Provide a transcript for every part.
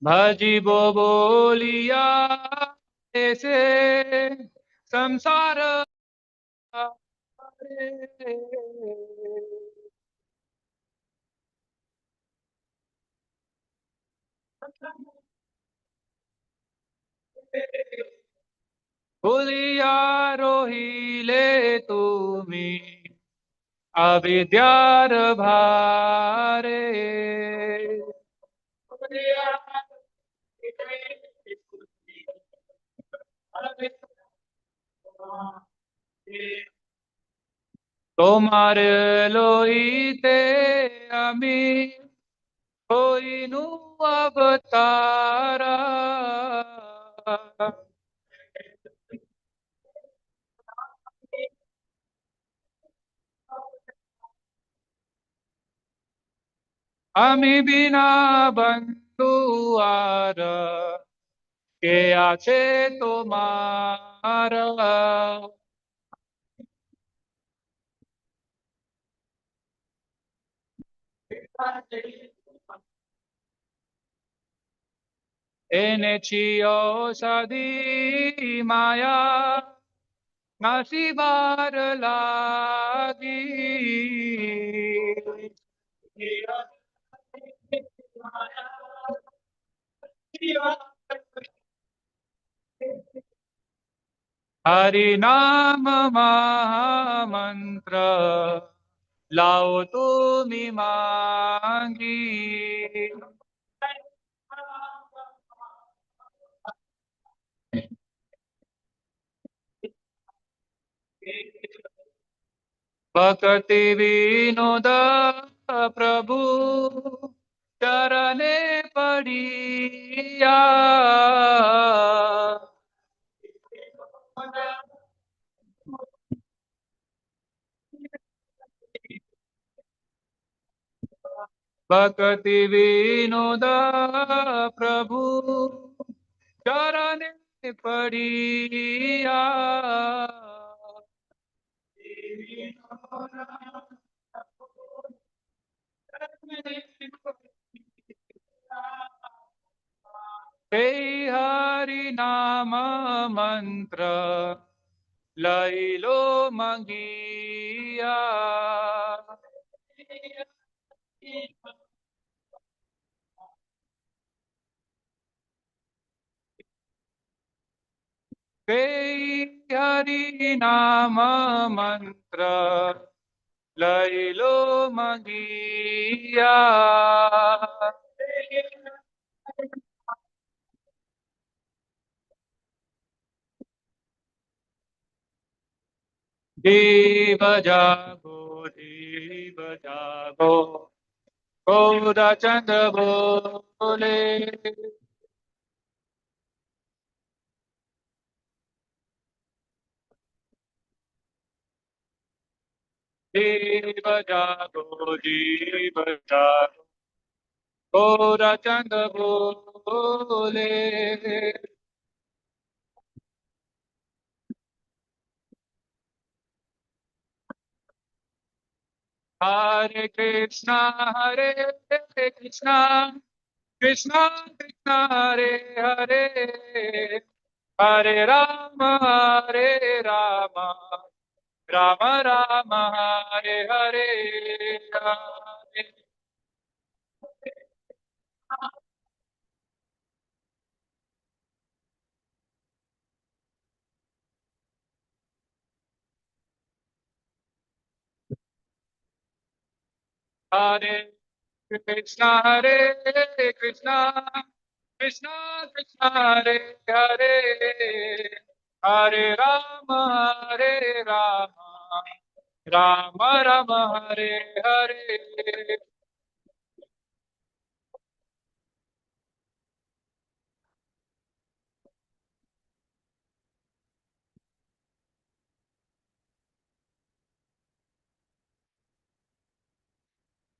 भजिबो बोलिया ऐसे संसार भूलिया रोहिले तुमी अविद्यार भारे। তোমার লইতে আমি হইনু অবতারা। আমি বিনা বন্ধু আর কে আছে তোমার। এনেছি ঔষধি মায়া নাসিবার লাগি। हरि नाम महामंत्र लाओ तुमी मांगी। भक्ति विनोद प्रभु चरणे पड़िया। भक्ति विनोद प्रभु चरणे पड़िया। हे हरि नाम मंत्र लैलो मंगिया। हे हरि नाम मंत्र लैलो मंगिया। जीव जागो जीव जागो गौरा चंद बोले। जीव जागो जीव जागो गौरा चंद बोले। हरे कृष्णा कृष्णा कृष्णा कृष्णा हरे हरे हरे राम राम राम हरे हरे। हरे कृष्णा कृष्णा कृष्णा हरे हरे हरे राम राम राम हरे हरे।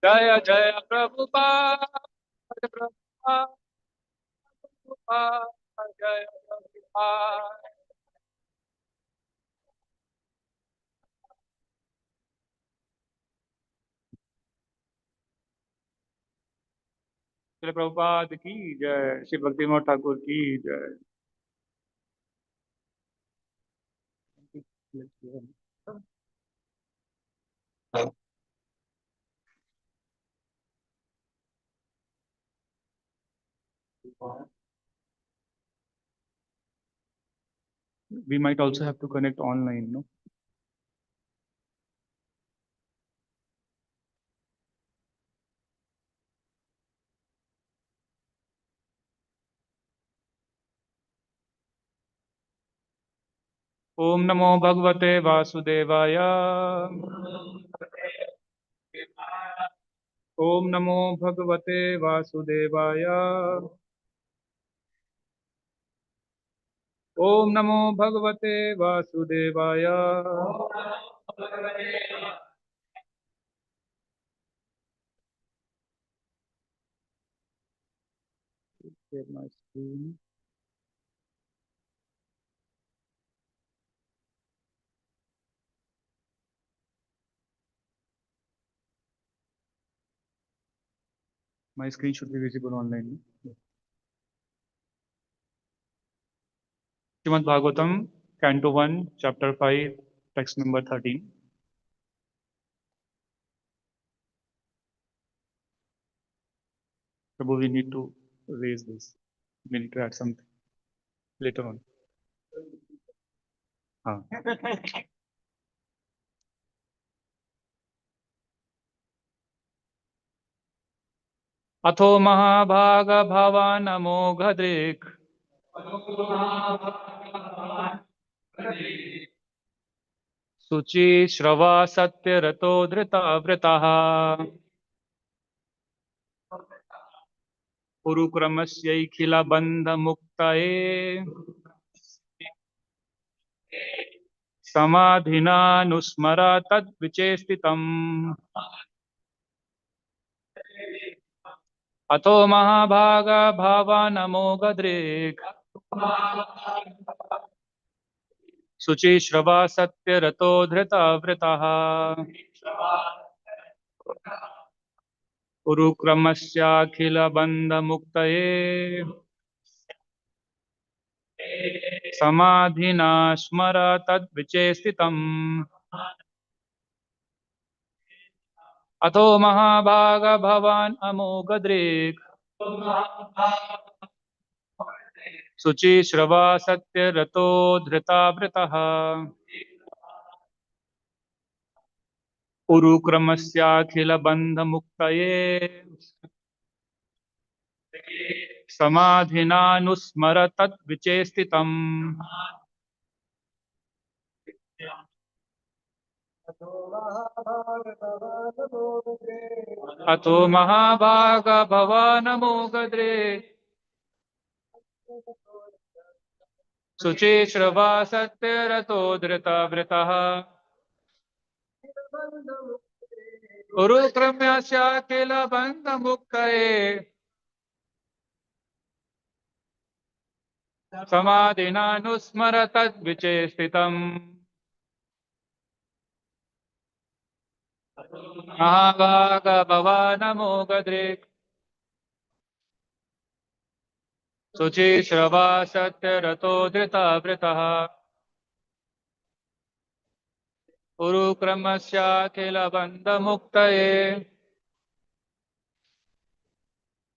जय जय प्रभुपाद प्रभुपाद प्रभुपाद जय प्रभुपाद। श्रील प्रभुपाद की जय। श्री भक्ति विनोद ठाकुर की जय। We might also have to connect online, no? ओम नमो भगवते वासुदेवाय। ओम नमो भगवते वासुदेवाय। ओम नमो भगवते वासुदेवाय। Share my screen. My screen should be visible online. Śrīmad-Bhāgavatam, Canto 1, Chapter 5, Text number 13. Prabhu, we need to raise this. We need to add something later on. हाँ. अथो महाभाग भवान् अमोघदृक् शुचि श्रवा सत्यरतो धृतावृतः उरुक्रमस्यैखिलबन्धमुक्तये समाधिनानुस्मर तद्विचेष्टितम्। अतो महाभाग भवान् अमोघदृक् शुचिश्रवा सत्यरतो धृतावृतः उरुक्रमस्याखिलबन्धमुक्तये समाधिना स्मर तद्विचेष्टितम्। अतो महाभाग भवान् अमोघदृक् शुचिश्रवा सत्यरतो धृतावृतः उरुक्रमस्याखिलबन्धमुक्तये समाधिनानुस्मर तद्विचेष्टितम्। अतो महाभाग भवान् अमोघदृक् शुचिश्रवा सत्यरतो धृतावृतः उरुक्रम्यस्याखिलबन्धमुक्तये समाधिनानुस्मर तद्विचेष्टितम्। महाभाग भवान् अमोघदृक् शुचिश्रवा सत्यरतो धृतावृतः उरुक्रमस्याखिलबन्धमुक्तये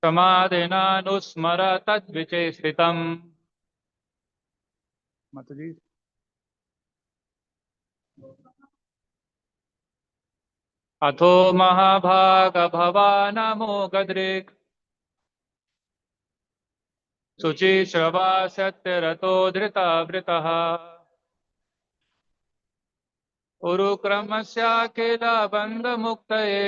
समाधिनानुस्मर तद्विचेष्टितम्। माताजी, अथो महाभाग भवान् अमोघदृक् शुचिश्रवा सत्यरतो धृतावृतः उरुक्रमस्याखिलबन्धमुक्तये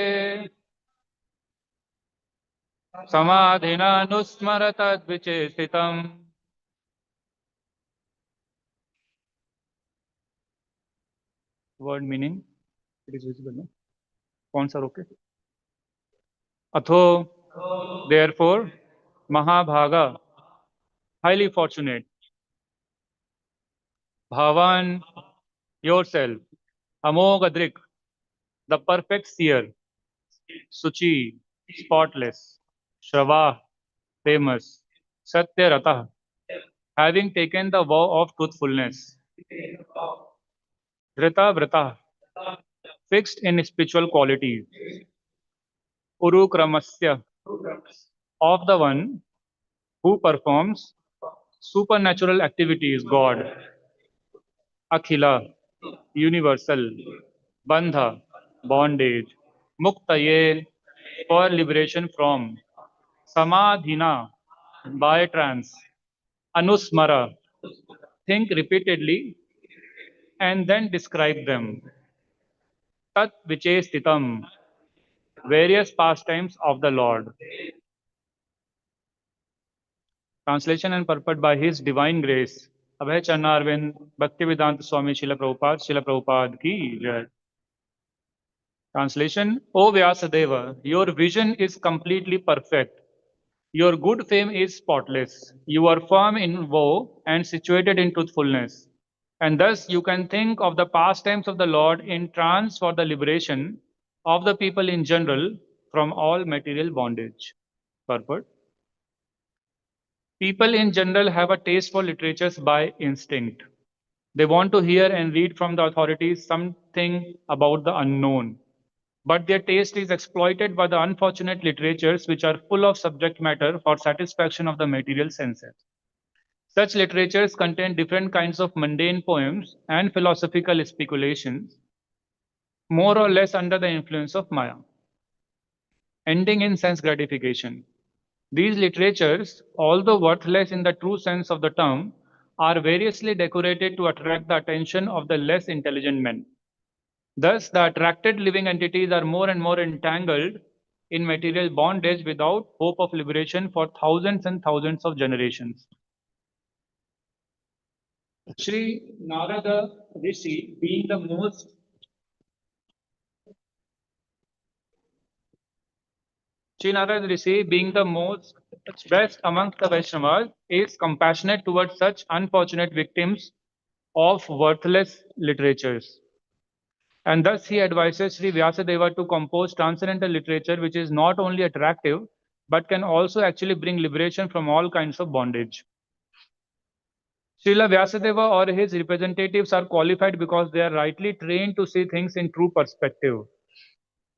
समाधिनानुस्मर तद्विचेष्टितम्। Word meaning, it is visible, no? Fonts are okay. Atho, therefore, Mahabhaga, highly fortunate. Bhavan, yourself. Amoghadrik, the perfect seer. Suchi, spotless. Shrava, famous, Satyaratah, having taken the vow of truthfulness, Dhrita Vrata, fixed in spiritual qualities, Urukramasya, of the one who performs supernatural activities, God, Akhila, universal, Bandha, bondage, Muktaye, for liberation from, Samadhina, by trance, Anusmara, think repeatedly and then describe them, Tat Vichestitam, various pastimes of the Lord. Translation and purport by His Divine Grace, Abhay Charnarvind, Bhaktivedanta Swami Śrīla Prabhupāda ki jai. Translation: O Vyasadeva, your vision is completely perfect. Your good fame is spotless. You are firm in woe and situated in truthfulness. And thus you can think of the pastimes of the Lord in trance for the liberation of the people in general from all material bondage. Purport: people in general have a taste for literatures by instinct. They want to hear and read from the authorities something about the unknown. But their taste is exploited by the unfortunate literatures which are full of subject matter for satisfaction of the material senses. Such literatures contain different kinds of mundane poems and philosophical speculations, more or less under the influence of Maya, ending in sense gratification. These literatures, although worthless in the true sense of the term, are variously decorated to attract the attention of the less intelligent men. Thus, the attracted living entities are more and more entangled in material bondage without hope of liberation for thousands and thousands of generations. Sri Narada Rishi, being the most best amongst the Vaishnavas, is compassionate towards such unfortunate victims of worthless literatures. And thus he advises Sri Vyasadeva to compose transcendental literature which is not only attractive but can also actually bring liberation from all kinds of bondage. Srila Vyasadeva or his representatives are qualified because they are rightly trained to see things in true perspective.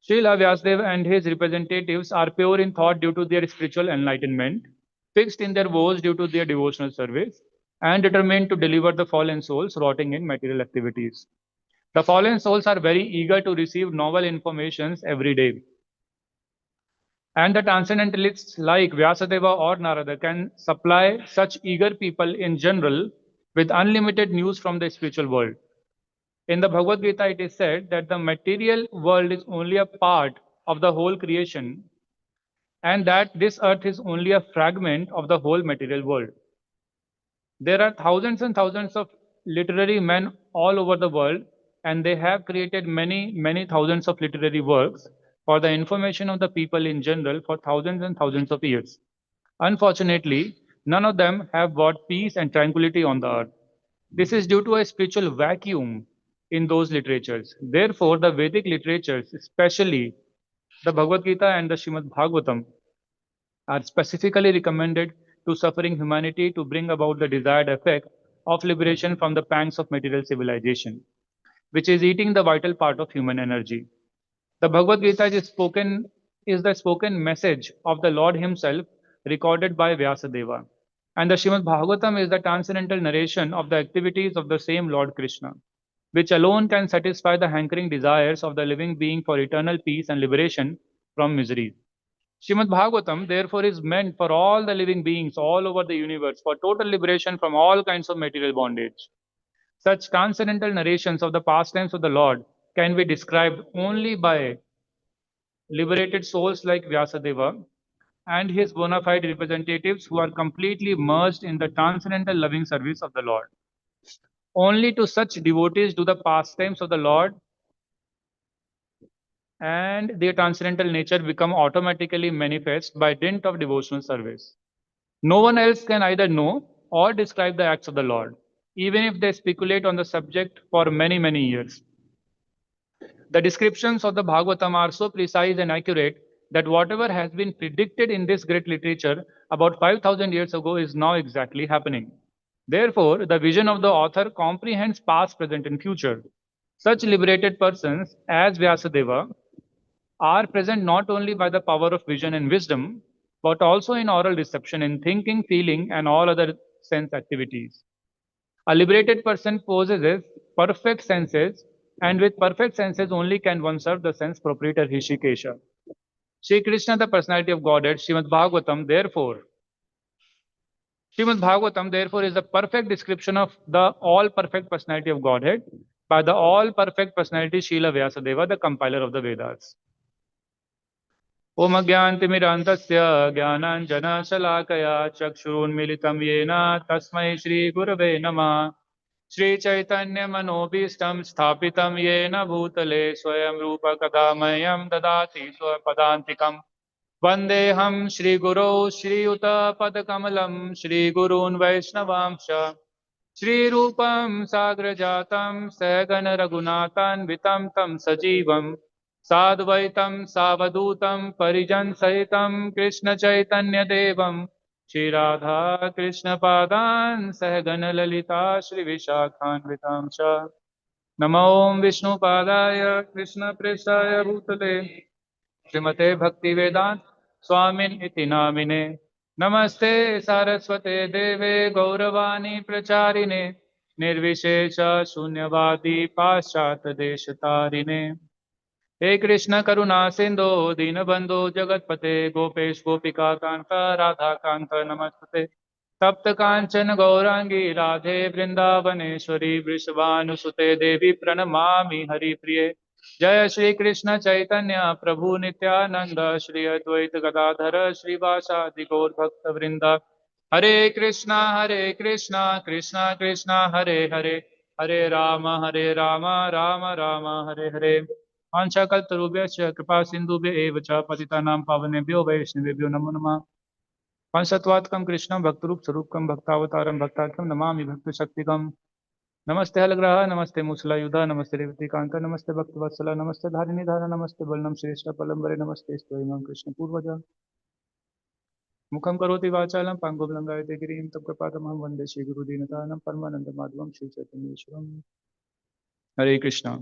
Srila Vyasadeva and his representatives are pure in thought due to their spiritual enlightenment, fixed in their vows due to their devotional service, and determined to deliver the fallen souls rotting in material activities. The fallen souls are very eager to receive novel informations every day. And the transcendentalists like Vyasadeva or Narada can supply such eager people in general with unlimited news from the spiritual world. In the Bhagavad Gita, it is said that the material world is only a part of the whole creation and that this earth is only a fragment of the whole material world. There are thousands and thousands of literary men all over the world, and they have created many, many thousands of literary works for the information of the people in general for thousands and thousands of years. Unfortunately, none of them have brought peace and tranquility on the earth. This is due to a spiritual vacuum in those literatures. Therefore, the Vedic literatures, especially the Bhagavad Gita and the Śrīmad-Bhāgavatam, are specifically recommended to suffering humanity to bring about the desired effect of liberation from the pangs of material civilization, which is eating the vital part of human energy. The Bhagavad Gita is the spoken message of the Lord Himself recorded by Vyasadeva. And the Śrīmad-Bhāgavatam is the transcendental narration of the activities of the same Lord Krishna, which alone can satisfy the hankering desires of the living being for eternal peace and liberation from misery. Śrīmad-Bhāgavatam, therefore, is meant for all the living beings all over the universe for total liberation from all kinds of material bondage. Such transcendental narrations of the pastimes of the Lord can be described only by liberated souls like Vyasadeva and his bona fide representatives who are completely immersed in the transcendental loving service of the Lord. Only to such devotees do the pastimes of the Lord and their transcendental nature become automatically manifest by dint of devotional service. No one else can either know or describe the acts of the Lord, even if they speculate on the subject for many, many years. The descriptions of the Bhagavatam are so precise and accurate that whatever has been predicted in this great literature about 5,000 years ago is now exactly happening. Therefore, the vision of the author comprehends past, present, and future. Such liberated persons as Vyasadeva are present not only by the power of vision and wisdom, but also in oral reception, in thinking, feeling, and all other sense activities. A liberated person possesses perfect senses, and with perfect senses only can one serve the sense proprietor Rishikesha. Sri Krishna, the personality of Godhead, Śrīmad-Bhāgavatam, therefore, is the perfect description of the all perfect personality of Godhead by the all perfect personality Srila Vyasadeva, the compiler of the Vedas. Om Agyantimirantasya Jnananjana Chakshurunmilitam Yena Tasmai Shri Gurave Namah Shri Chaitanya Manobhistam Sthapitam Yena Bhutale Swayam Rupa Kadamayam Dadati Swapadantikam Vandeham Shri Guru Shri Yuta Padakamalam Shri Gurun Vaishnavamsha Shri Rupam Sagrajatam Sagana Raghunatan Vitam Tam Sajivam Sadvaitam Savadutam Parijan Sahitam Krishna Chaitanya Devam Shri Radha Krishna Padan Sahagana Lalita Shri Vishakhan Vitamsha Namo Om Vishnu Padaya Krishna Prestaya Bhutale Srimate Bhakti Vedant Swamin iti namine Namaste Saraswate Deve Gauravani Pracharine Nirvishesha Shunyavadi Paschat Deshatarine He Krishna Karuna Sindhu Dinabandhu Jagatpate Gopesh Gopika Kanta Radha Kanta Namastate Tapta Kanchan Gaurangi Radhe Vrindavaneshwari Vrishabhanusute Devi Pranamami Hari Priye Jaya Shri Krishna Chaitanya Prabhu Nityananda Shri Advaita Gadadhara Shri Vasadi Gaur Bhakta Vrinda Hare Krishna Krishna Krishna Hare Hare Hare Rama Rama Rama Hare Hare Vanchakaltarubhyascha Kripa Sindhubhya eva cha Patitanam Pavanebhyo Vaishnavebhyo Namo Namah Panchatattvatkam Krishna Bhaktarup Sarupkam Bhaktavataram Bhaktatkam Namami Bhakti Shaktikam Namaste Halagraha Namaste Musla Yudha Namaste Revati Kanta Namaste Bhakti Vatsala Namaste Dharini Dhara Namaste Balnam Shrestha Palambare Namaste Stvayamam Krishna Purvaja Mukham Karoti Vachalam Pangubhlangayate Girim Tapkapadamaham Vande Shri Guru Dinatanam Paramananda Madhvam Shri Chaitanya Ishwaram Hare Krishna.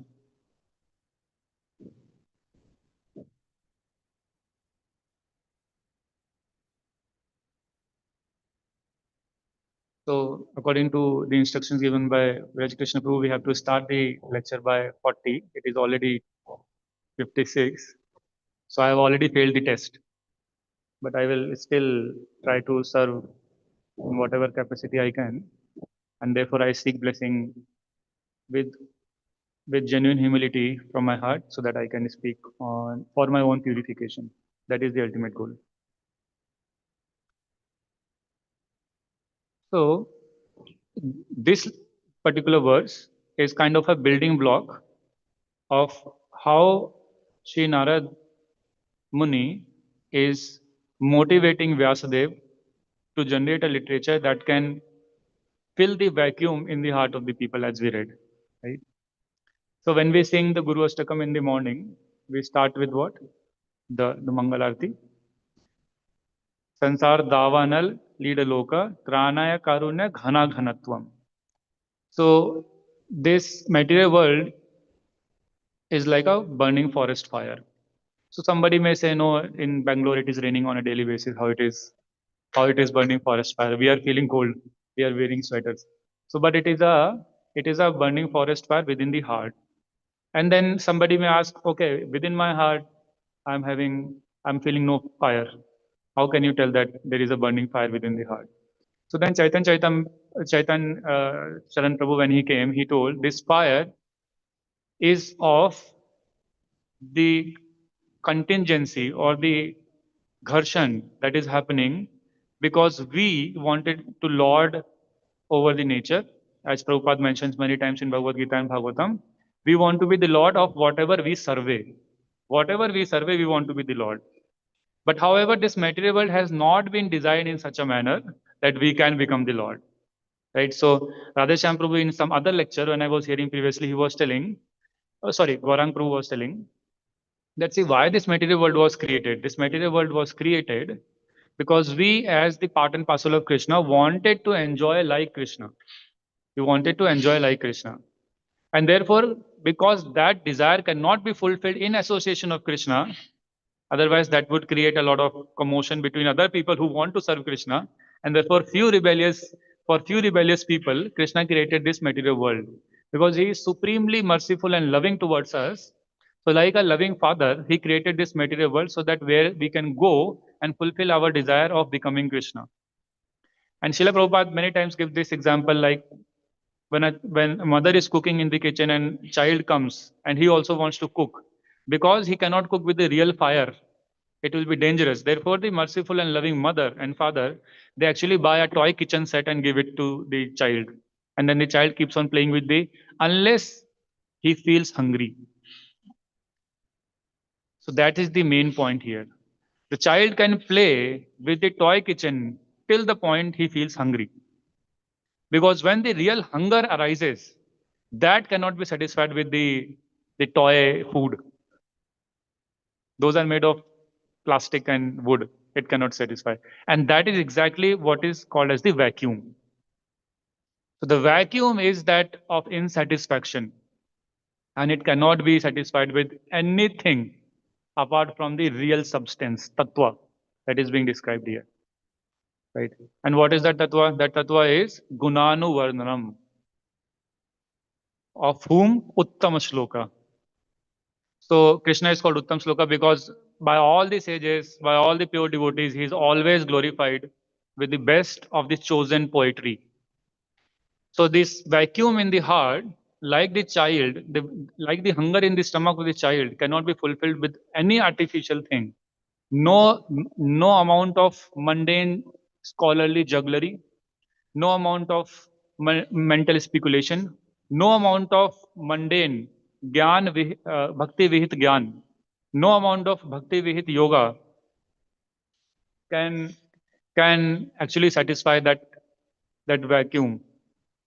So, according to the instructions given by Raj Krishna Prabhu, we have to start the lecture by 40. It is already 56. So, I have already failed the test. But I will still try to serve in whatever capacity I can. And therefore, I seek blessing with genuine humility from my heart so that I can speak on for my own purification. That is the ultimate goal. So, this particular verse is kind of a building block of how Sri Narad Muni is motivating Vyasadeva to generate a literature that can fill the vacuum in the heart of the people, as we read. Right? So when we sing the Guru Ashtakam in the morning, we start with what? The Mangalarti. Sansar Davanal Lida Loka Tranaya Karunya Ghana Ghanatvam. So this material world is like a burning forest fire. So somebody may say, no, in Bangalore it is raining on a daily basis. How it is burning forest fire. We are feeling cold. We are wearing sweaters. So, but it is a burning forest fire within the heart. And then somebody may ask, okay, within my heart, I'm feeling no fire. How can you tell that there is a burning fire within the heart? So then Charan Prabhu, when he came, he told this fire is of the contingency or the gharshan that is happening because we wanted to lord over the nature. As Prabhupada mentions many times in Bhagavad Gita and Bhagavatam, we want to be the lord of whatever we survey. Whatever we survey, we want to be the lord. But however, this material world has not been designed in such a manner that we can become the lord. Right? So, Radheshyam Prabhu in some other lecture, when I was hearing previously, he was telling, Gaurang Prabhu was telling Let's see why this material world was created. This material world was created because we, as the part and parcel of Krishna, wanted to enjoy like Krishna. We wanted to enjoy like Krishna. And therefore, because that desire cannot be fulfilled in association of Krishna, otherwise that would create a lot of commotion between other people who want to serve Krishna. And therefore, for few rebellious people, Krishna created this material world because he is supremely merciful and loving towards us. So, like a loving father, he created this material world so that where we can go and fulfill our desire of becoming Krishna. And Srila Prabhupada many times gives this example like when a mother is cooking in the kitchen and child comes and he also wants to cook, because he cannot cook with the real fire, it will be dangerous. Therefore, the merciful and loving mother and father, they actually buy a toy kitchen set and give it to the child. And then the child keeps on playing with the, unless he feels hungry. So that is the main point here. The child can play with the toy kitchen till the point he feels hungry. Because when the real hunger arises, that cannot be satisfied with the toy food. Those are made of plastic and wood. It cannot satisfy. And that is exactly what is called as the vacuum. So the vacuum is that of insatisfaction. And it cannot be satisfied with anything apart from the real substance, tattva, that is being described here. Right. And what is that tattva? That tattva is gunanu varnanam, of whom uttama shloka. So Krishna is called Uttam Shloka because by all the sages, by all the pure devotees, he is always glorified with the best of the chosen poetry. So this vacuum in the heart, like the child, like the hunger in the stomach of the child, cannot be fulfilled with any artificial thing. No amount of mundane scholarly jugglery, no amount of mental speculation, no amount of mundane bhakti vihit gyan, no amount of bhakti vihit yoga can can actually satisfy that vacuum.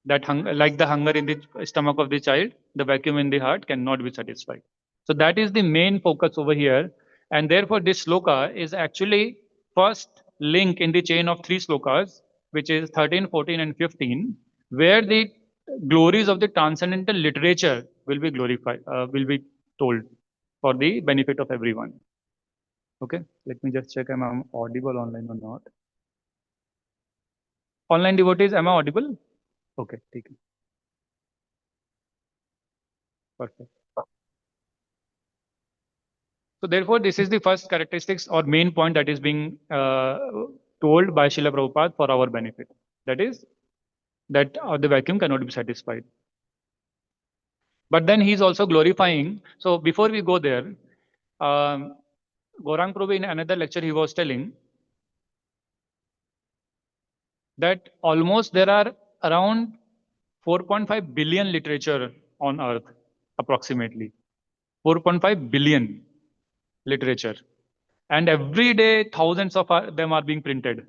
Like the hunger in the stomach of the child, the vacuum in the heart cannot be satisfied. So that is the main focus over here, and therefore this sloka is actually first link in the chain of three slokas, which is 13, 14, and 15, where the glories of the transcendental literature will be glorified, will be told for the benefit of everyone. Okay, let me just check am I audible online or not. Online devotees, am I audible? Okay, take it. Perfect. So therefore, this is the first characteristics or main point that is being told by Srila Prabhupada for our benefit. That is that the vacuum cannot be satisfied. But then he is also glorifying. So before we go there, um, Gaurang Prabhu in another lecture he was telling that almost there are around 4.5 billion literature on earth, approximately 4.5 billion literature, and every day thousands of them are being printed,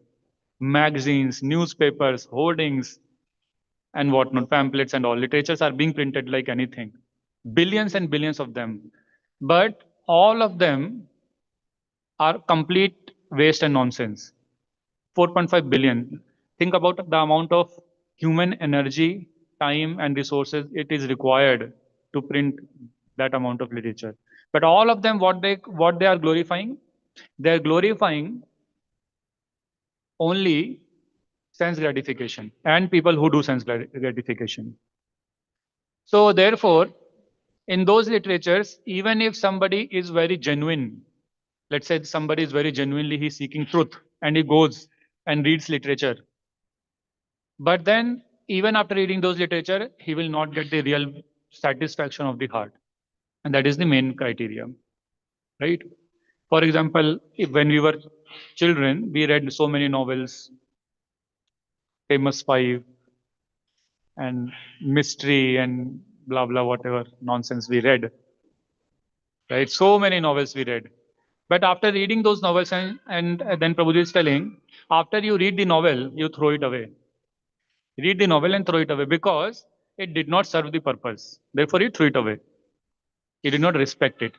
magazines, newspapers, hoardings, and whatnot, pamphlets and all literatures are being printed like anything, billions and billions of them, but all of them are complete waste and nonsense. 4.5 billion. Think about the amount of human energy, time, and resources it is required to print that amount of literature. But all of them, what they are glorifying, they are glorifying only sense gratification and people who do sense gratification. So therefore, in those literatures, even if somebody is very genuine, let's say somebody is very genuinely he's seeking truth and he goes and reads literature, but then even after reading those literature, he will not get the real satisfaction of the heart, and that is the main criteria, right? For example, when we were children, we read so many novels, famous five, and mystery and blah blah whatever nonsense we read, right? So many novels we read. But after reading those novels, and then Prabhuji is telling, after you read the novel, you throw it away. Read the novel and throw it away because it did not serve the purpose. Therefore, you threw it away. You did not respect it.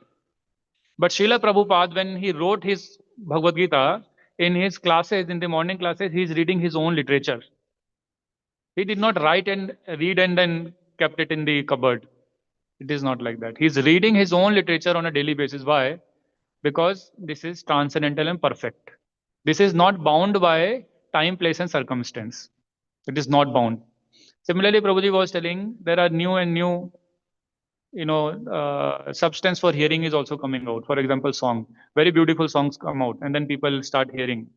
But Śrīla Prabhupāda, when he wrote his Bhagavad Gita, in his classes, in the morning classes, he is reading his own literature. He did not write and read and then kept it in the cupboard. It is not like that. He is reading his own literature on a daily basis. Why? Because this is transcendental and perfect. This is not bound by time, place, and circumstance. It is not bound. Similarly, Prabhuji was telling there are new and new, substance for hearing is also coming out. For example, song. Very beautiful songs come out, and then people start hearing.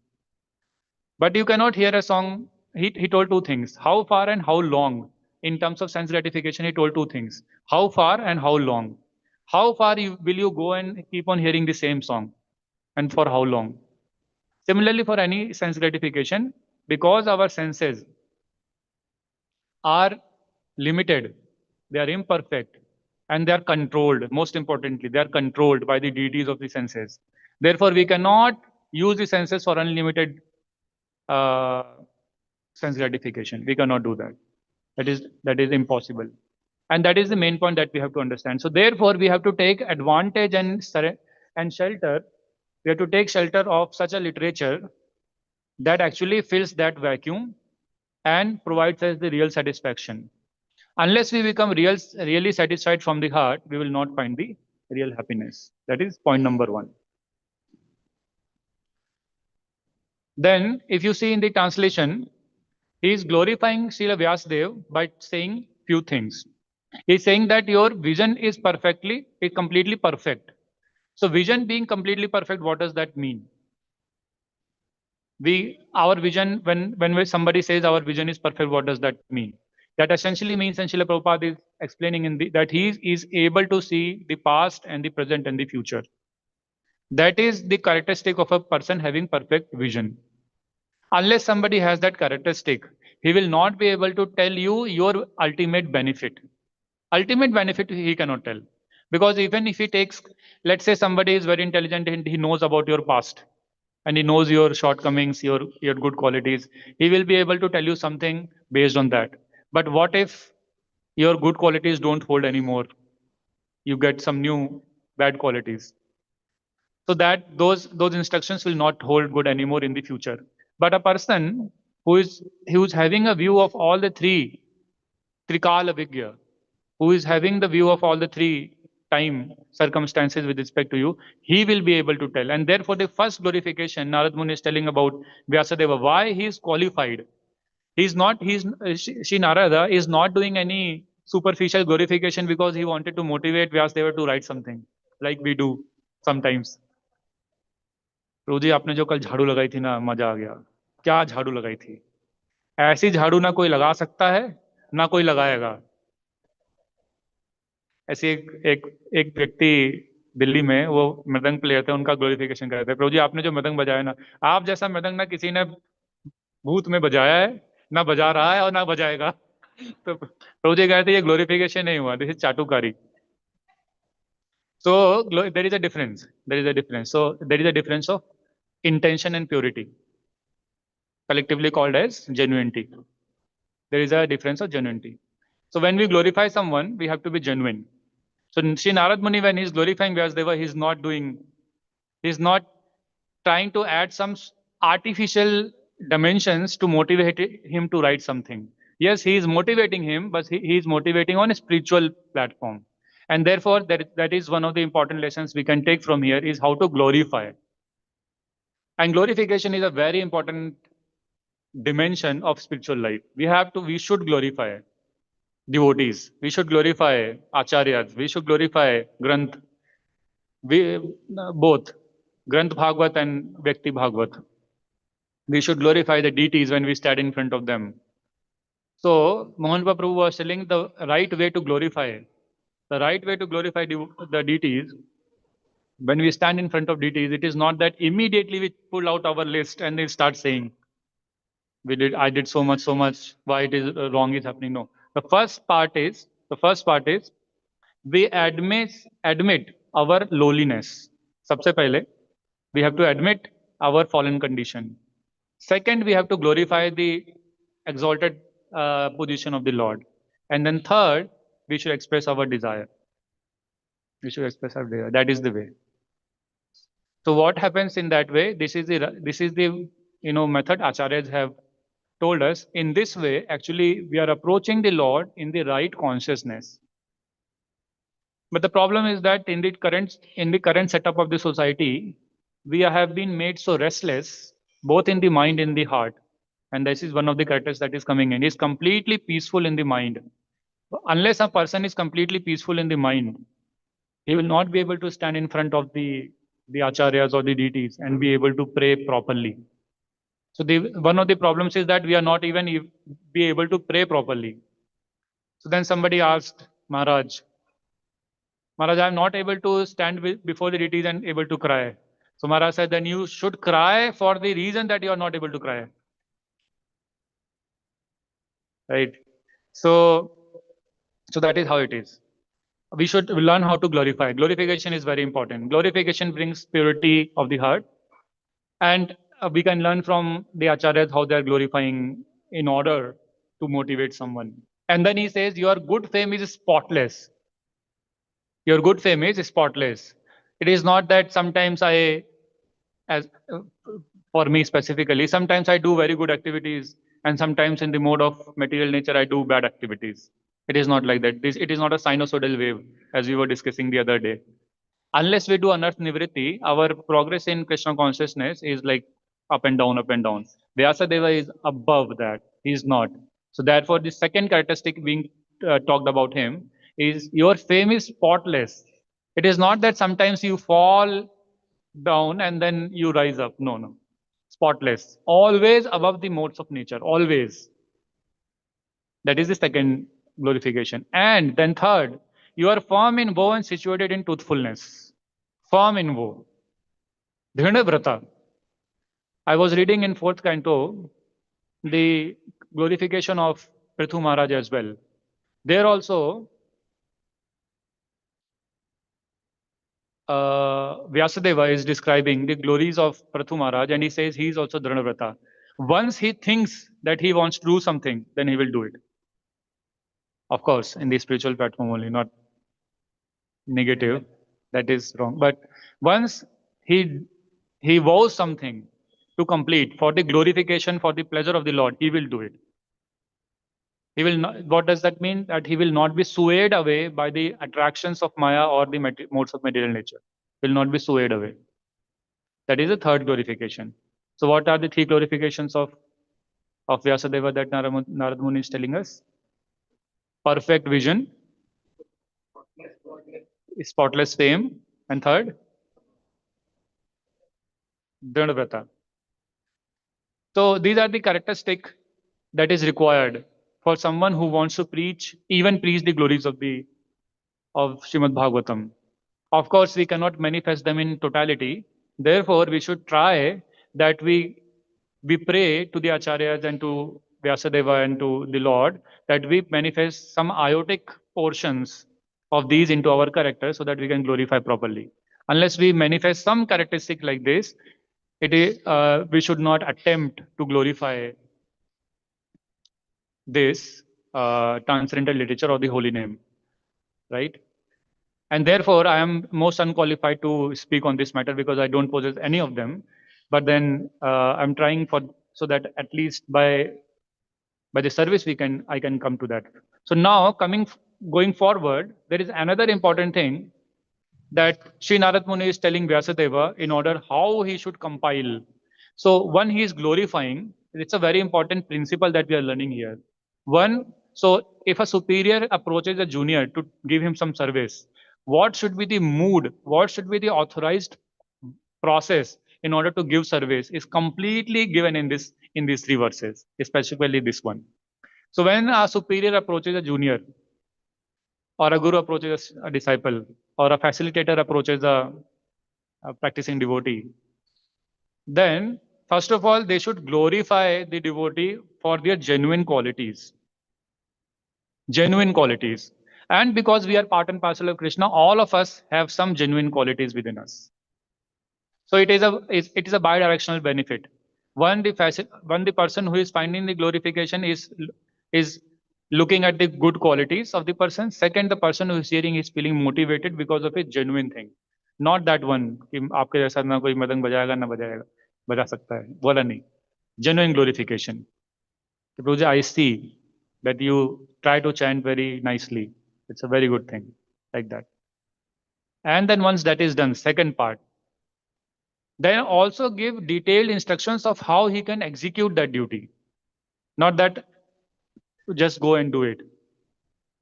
But you cannot hear a song. He told two things: how far and how long. In terms of sense gratification, he told two things: how far and how long. How far will you go and keep on hearing the same song, and for how long? Similarly, for any sense gratification, because our senses are limited, they are imperfect, and they are controlled. Most importantly, they are controlled by the deities of the senses. Therefore, we cannot use the senses for unlimited sense gratification. We cannot do that. That is impossible. And that is the main point that we have to understand. So therefore, we have to take advantage and shelter. We have to take shelter of such a literature that actually fills that vacuum and provides us the real satisfaction. Unless we become really satisfied from the heart, we will not find the real happiness. That is point number one. Then, if you see in the translation, he is glorifying Srila Vyasadeva by saying few things. He is saying that your vision is completely perfect. So vision being completely perfect, what does that mean? Our vision, when somebody says our vision is perfect, what does that mean? That essentially means, and Śrīla Prabhupāda is explaining that he is able to see the past and the present and the future. That is the characteristic of a person having perfect vision. Unless somebody has that characteristic, he will not be able to tell you your ultimate benefit. Ultimate benefit he cannot tell. Because even if he takes, let's say somebody is very intelligent and he knows about your past and he knows your shortcomings, your good qualities, he will be able to tell you something based on that. But what if your good qualities don't hold anymore? You get some new bad qualities. So that those instructions will not hold good anymore in the future. But a person who is having a view of all the three Trikala Vigya, who is having the view of all the three time circumstances with respect to you, he will be able to tell. And therefore, the first glorification, Narad Muni is telling about Vyasadeva, why he is qualified. Shri Narada is not doing any superficial glorification because he wanted to motivate Vyasadeva to write something, like we do sometimes. रोजी आपने जो कल झाड़ू लगाई थी ना, मजा आ गया. क्या झाड़ू लगाई थी? ऐसी झाड़ू ना कोई लगा सकता है, ना कोई लगाएगा. ऐसे एक व्यक्ति दिल्ली में, वो मृदंग प्लेयर थे, उनका ग्लोरिफिकेशन कर रहे थे. प्रभु जी, आपने जो मृदंग बजाया ना, आप जैसा मृदंग ना किसी ने भूत में बजाया है, ना बजा रहा है और ना बजाएगा. तो प्रभु जी कहते ये ग्लोरिफिकेशन नहीं हुआ, दिस इज चाटुकारी. So there is a difference. So there is a difference of intention and purity, collectively called as genuinity. There is a difference of genuinity. So when we glorify someone, we have to be genuine. So Sri Narad Muni, when he's glorifying Vyasadeva, he's not trying to add some artificial dimensions to motivate him to write something. Yes, he is motivating him, but he is motivating on a spiritual platform. And therefore, that is one of the important lessons we can take from here, is how to glorify. And glorification is a very important dimension of spiritual life. We should glorify devotees. We should glorify acharyas. We should glorify Granth. Both Granth Bhagavat and Vyakti Bhagavat. We should glorify the deities when we stand in front of them. So Mohan Prabhu was telling the right way to glorify. The right way to glorify the deities, when we stand in front of deities, it is not that immediately we pull out our list and they start saying, I did so much, why it is wrong is happening. No. The first part is we admit our lowliness. Sabse pehle, we have to admit our fallen condition. Second, we have to glorify the exalted position of the Lord. And then third, we should express our desire. That is the way. So what happens in that way? This is the method Acharyas have told us. In this way, actually, we are approaching the Lord in the right consciousness. But the problem is that in the current setup of the society, we have been made so restless, both in the mind and the heart. And this is one of the characters that is coming in. Is completely peaceful in the mind. Unless a person is completely peaceful in the mind, he will not be able to stand in front of the acharyas or the deities and be able to pray properly. So one of the problems is that we are not even be able to pray properly. So then somebody asked Maharaj, Maharaj, I am not able to stand before the deities and able to cry. So Maharaj said, then you should cry for the reason that you are not able to cry. Right? So, so that is how it is. We should learn how to glorify. Glorification is very important. Glorification brings purity of the heart. And we can learn from the acharyas how they are glorifying in order to motivate someone. And then he says, your good fame is spotless. Your good fame is spotless. It is not that sometimes as for me specifically, sometimes I do very good activities, and sometimes in the mode of material nature, I do bad activities. It is not like that. It is not a sinusoidal wave, as we were discussing the other day. Unless we do anarth nivritti, our progress in Krishna consciousness is like up and down, up and down. Vyasadeva is above that. He is not. So therefore, the second characteristic being talked about him is your fame is spotless. It is not that sometimes you fall down and then you rise up. No, no. Spotless. Always above the modes of nature. Always. That is the second glorification. And then third, you are firm in woe and situated in truthfulness. Firm in woe. Dhrinavrata. I was reading in fourth canto the glorification of Prithu Maharaj as well. There also, Vyasadeva is describing the glories of Prithu Maharaj, and he says he is also Dhrinavrata. Once he thinks that he wants to do something, then he will do it. Of course, in the spiritual platform only, not negative. That is wrong. But once he vows something to complete for the glorification, for the pleasure of the Lord, he will do it. He will not, what does that mean? That he will not be swayed away by the attractions of Maya or the modes of material nature. He will not be swayed away. That is the third glorification. So what are the three glorifications of Vyasadeva that Narad Muni is telling us? Perfect vision, spotless fame, and third, Dhrinavrata. So these are the characteristic that is required for someone who wants to preach the glories of Śrīmad-Bhāgavatam. Of course, we cannot manifest them in totality. Therefore, we should try that we pray to the acharyas and to Vyasadeva and to the Lord that we manifest some iotic portions of these into our character so that we can glorify properly. Unless we manifest some characteristic like this, we should not attempt to glorify this transcendental literature or the holy name, right? And therefore, I am most unqualified to speak on this matter because I don't possess any of them. But then I'm trying so that at least by the service I can come to that. So now going forward, there is another important thing that Sri Narad Muni is telling Vyasadeva in order how he should compile. So one, he is glorifying. It's a very important principle that we are learning here. One, so if a superior approaches a junior to give him some service, what should be the mood? What should be the authorized process in order to give service is completely given in these three verses, especially this one. So when a superior approaches a junior, or a guru approaches a disciple, or a facilitator approaches a practicing devotee, then first of all, they should glorify the devotee for their genuine qualities. Genuine qualities. And because we are part and parcel of Krishna, all of us have some genuine qualities within us. So it is a bi-directional benefit. One, the person who is finding the glorification is looking at the good qualities of the person. Second, the person who is hearing is feeling motivated because of a genuine thing. Not that one कि आपके जैसा ना कोई मृदंग बजाएगा ना बजा सकता है, बोला नहीं. Genuine glorification. Prabhuji, I see that you try to chant very nicely. It's a very good thing, like that. And then once that is done, second part, then also give detailed instructions of how he can execute that duty. Not that just go and do it.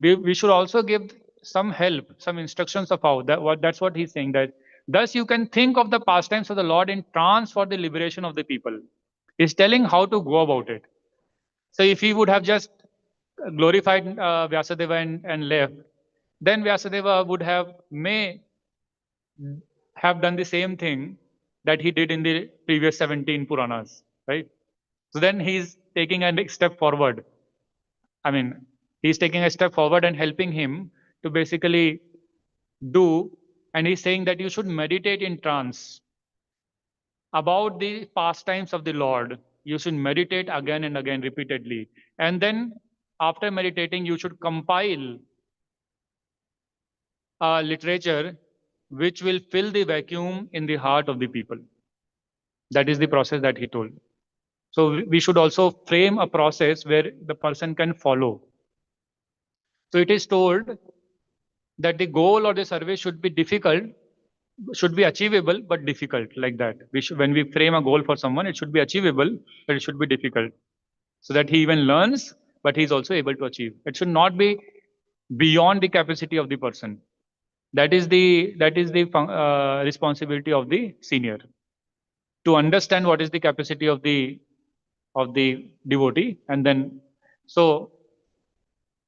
We should also give some help, some instructions of how. That's what he's saying, that thus you can think of the pastimes of the Lord in trance for the liberation of the people. He's telling how to go about it. So if he would have just glorified Vyasadeva and left, then Vyasadeva would may have done the same thing that he did in the previous 17 Puranas, right? So then he's taking a next step forward. I mean, he's taking a step forward and helping him to basically do, and he's saying that you should meditate in trance about the pastimes of the Lord. You should meditate again and again repeatedly. And then after meditating, you should compile a literature which will fill the vacuum in the heart of the people. That is the process that he told. So we should also frame a process where the person can follow. So it is told that the goal or the service should be difficult, should be achievable, but difficult, like that. When we frame a goal for someone, it should be achievable, but it should be difficult. So that he even learns, but he's also able to achieve. It should not be beyond the capacity of the person. That is the responsibility of the senior, to understand what is the capacity of the devotee. And then so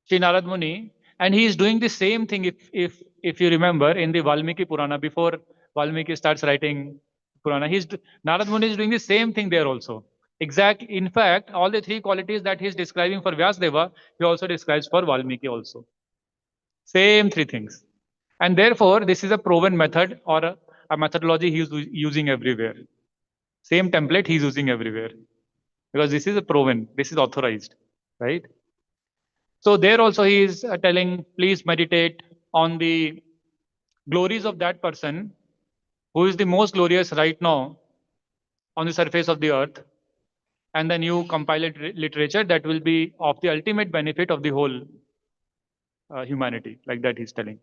Sri Narad Muni, and he is doing the same thing, if you remember, in the Valmiki Purana, before Valmiki starts writing Purana, Narad Muni is doing the same thing there also. In fact, all the three qualities that he is describing for Vyasadeva, he also describes for Valmiki also. Same three things. And therefore, this is a proven method, or a methodology he is using everywhere. Same template he is using everywhere. Because this is a proven, this is authorized, right? So there also he is telling, please meditate on the glories of that person who is the most glorious right now on the surface of the earth. And then you compile literature that will be of the ultimate benefit of the whole humanity, like that he's telling.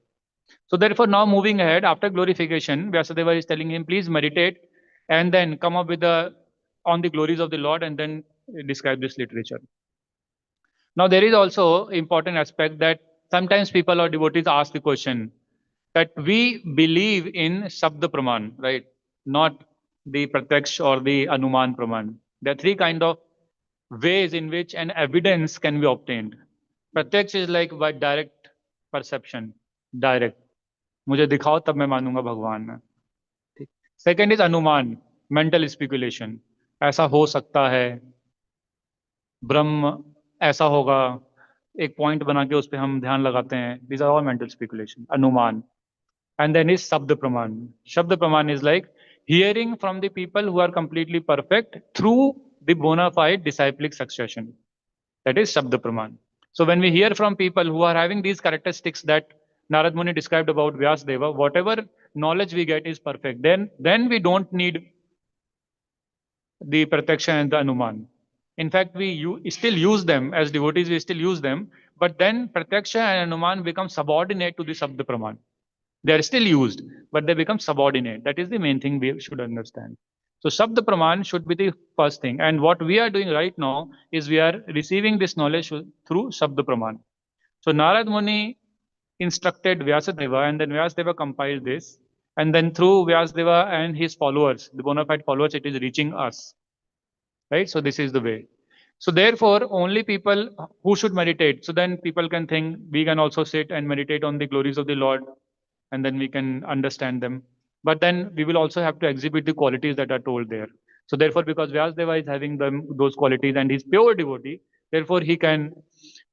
So therefore, now moving ahead, after glorification, Vyasadeva is telling him, please meditate and then come up with on the glories of the Lord, and then describe this literature. Now there is also important aspect that sometimes people or devotees ask the question that we believe in Shabda Praman, right? Not the Pratyaksh or the Anuman Praman. There are three kind of ways in which an evidence can be obtained. Pratyaksh is like by direct perception, direct. मुझे दिखाओ तब मैं मानूंगा भगवान में. ठीक. Second is अनुमान, mental speculation. ऐसा हो सकता है, ब्रह्म ऐसा होगा, एक पॉइंट बना के उस पर हम ध्यान लगाते हैं. These are all mental speculation, अनुमान. And then is Shabda Praman. Shabda Praman is like hearing from the people who are completely perfect through the bona fide disciplic succession. That is Shabda Praman. So when we hear from people who are having these characteristics that Narad Muni described about Vyasadeva, whatever knowledge we get is perfect. Then we don't need the Pratyaksha and the Anuman. In fact, we still use them as devotees, we still use them, but then Pratyaksha and Anuman become subordinate to the Shabda Praman. They are still used, but they become subordinate. That is the main thing we should understand. So Shabda Praman should be the first thing. And what we are doing right now is we are receiving this knowledge through Shabda Praman. So Narad Muni instructed Vyasadeva, and then Vyasadeva compiled this. And then through Vyasadeva and his followers, the bona fide followers, it is reaching us. Right? So this is the way. So therefore, only people who should meditate. So then people can think, we can also sit and meditate on the glories of the Lord, and then we can understand them. But then we will also have to exhibit the qualities that are told there. So therefore, because Vyasadeva is having those qualities and he's pure devotee, therefore he can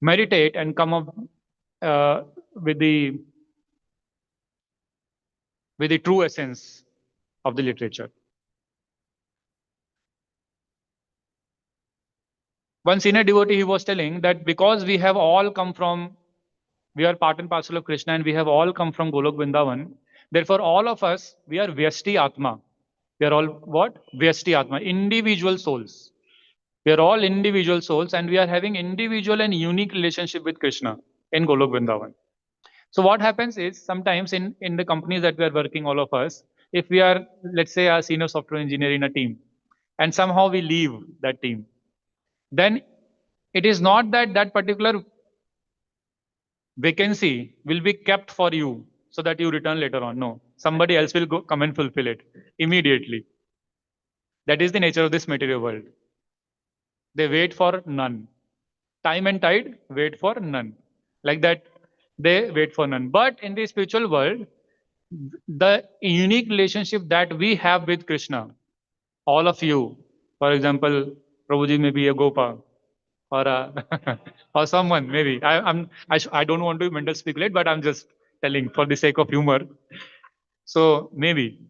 meditate and come up with the true essence of the literature. One senior devotee, he was telling that because we are part and parcel of Krishna, and we have all come from Golok Vrindavan, Therefore, all of us, we are Vyasti Atma. We are all what? Vyasti Atma, individual souls. We are all individual souls and we are having individual and unique relationship with Krishna in Golok Vrindavan. So what happens is sometimes in the companies that we are working, all of us, if we are, let's say, a senior software engineer in a team, and somehow we leave that team, then it is not that that particular vacancy will be kept for you so that you return later on. No, somebody else will go come and fulfill it immediately. That is the nature of this material world. They wait for none. Time and tide wait for none. Like that, they wait for none. But in the spiritual world, the unique relationship that we have with Krishna, all of you, for example, Prabhuji may be a Gopa or a or someone maybe. I don't want to mental speculate, but I'm just telling for the sake of humor. So maybe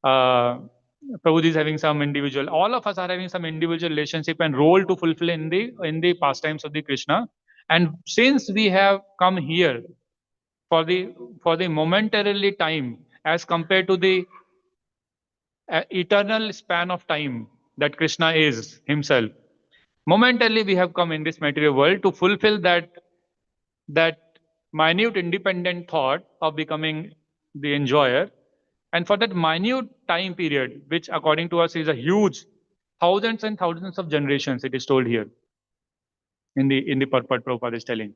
Prabhuji is having some individual. All of us are having some individual relationship and role to fulfill in the pastimes of the Krishna. And since we have come here for the momentarily time as compared to the eternal span of time that Krishna is himself. Momentarily we have come in this material world to fulfill that minute independent thought of becoming the enjoyer. And for that minute time period, which according to us is a huge thousands and thousands of generations, it is told here in the purport Prabhupada is telling.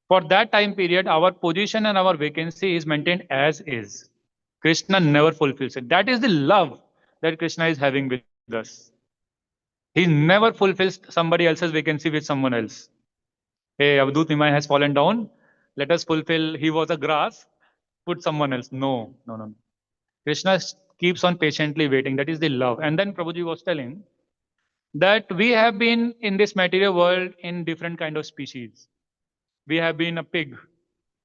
For that time period, our position and our vacancy is maintained as is. Krishna never fulfills it. That is the love that Krishna is having with us. He never fulfills somebody else's vacancy with someone else. Hey, Avadhut Nimai has fallen down. Let us fulfill. He was a grass. Put someone else. No, no, no. Krishna keeps on patiently waiting. That is the love. And then Prabhuji was telling that we have been in this material world in different kind of species. We have been a pig.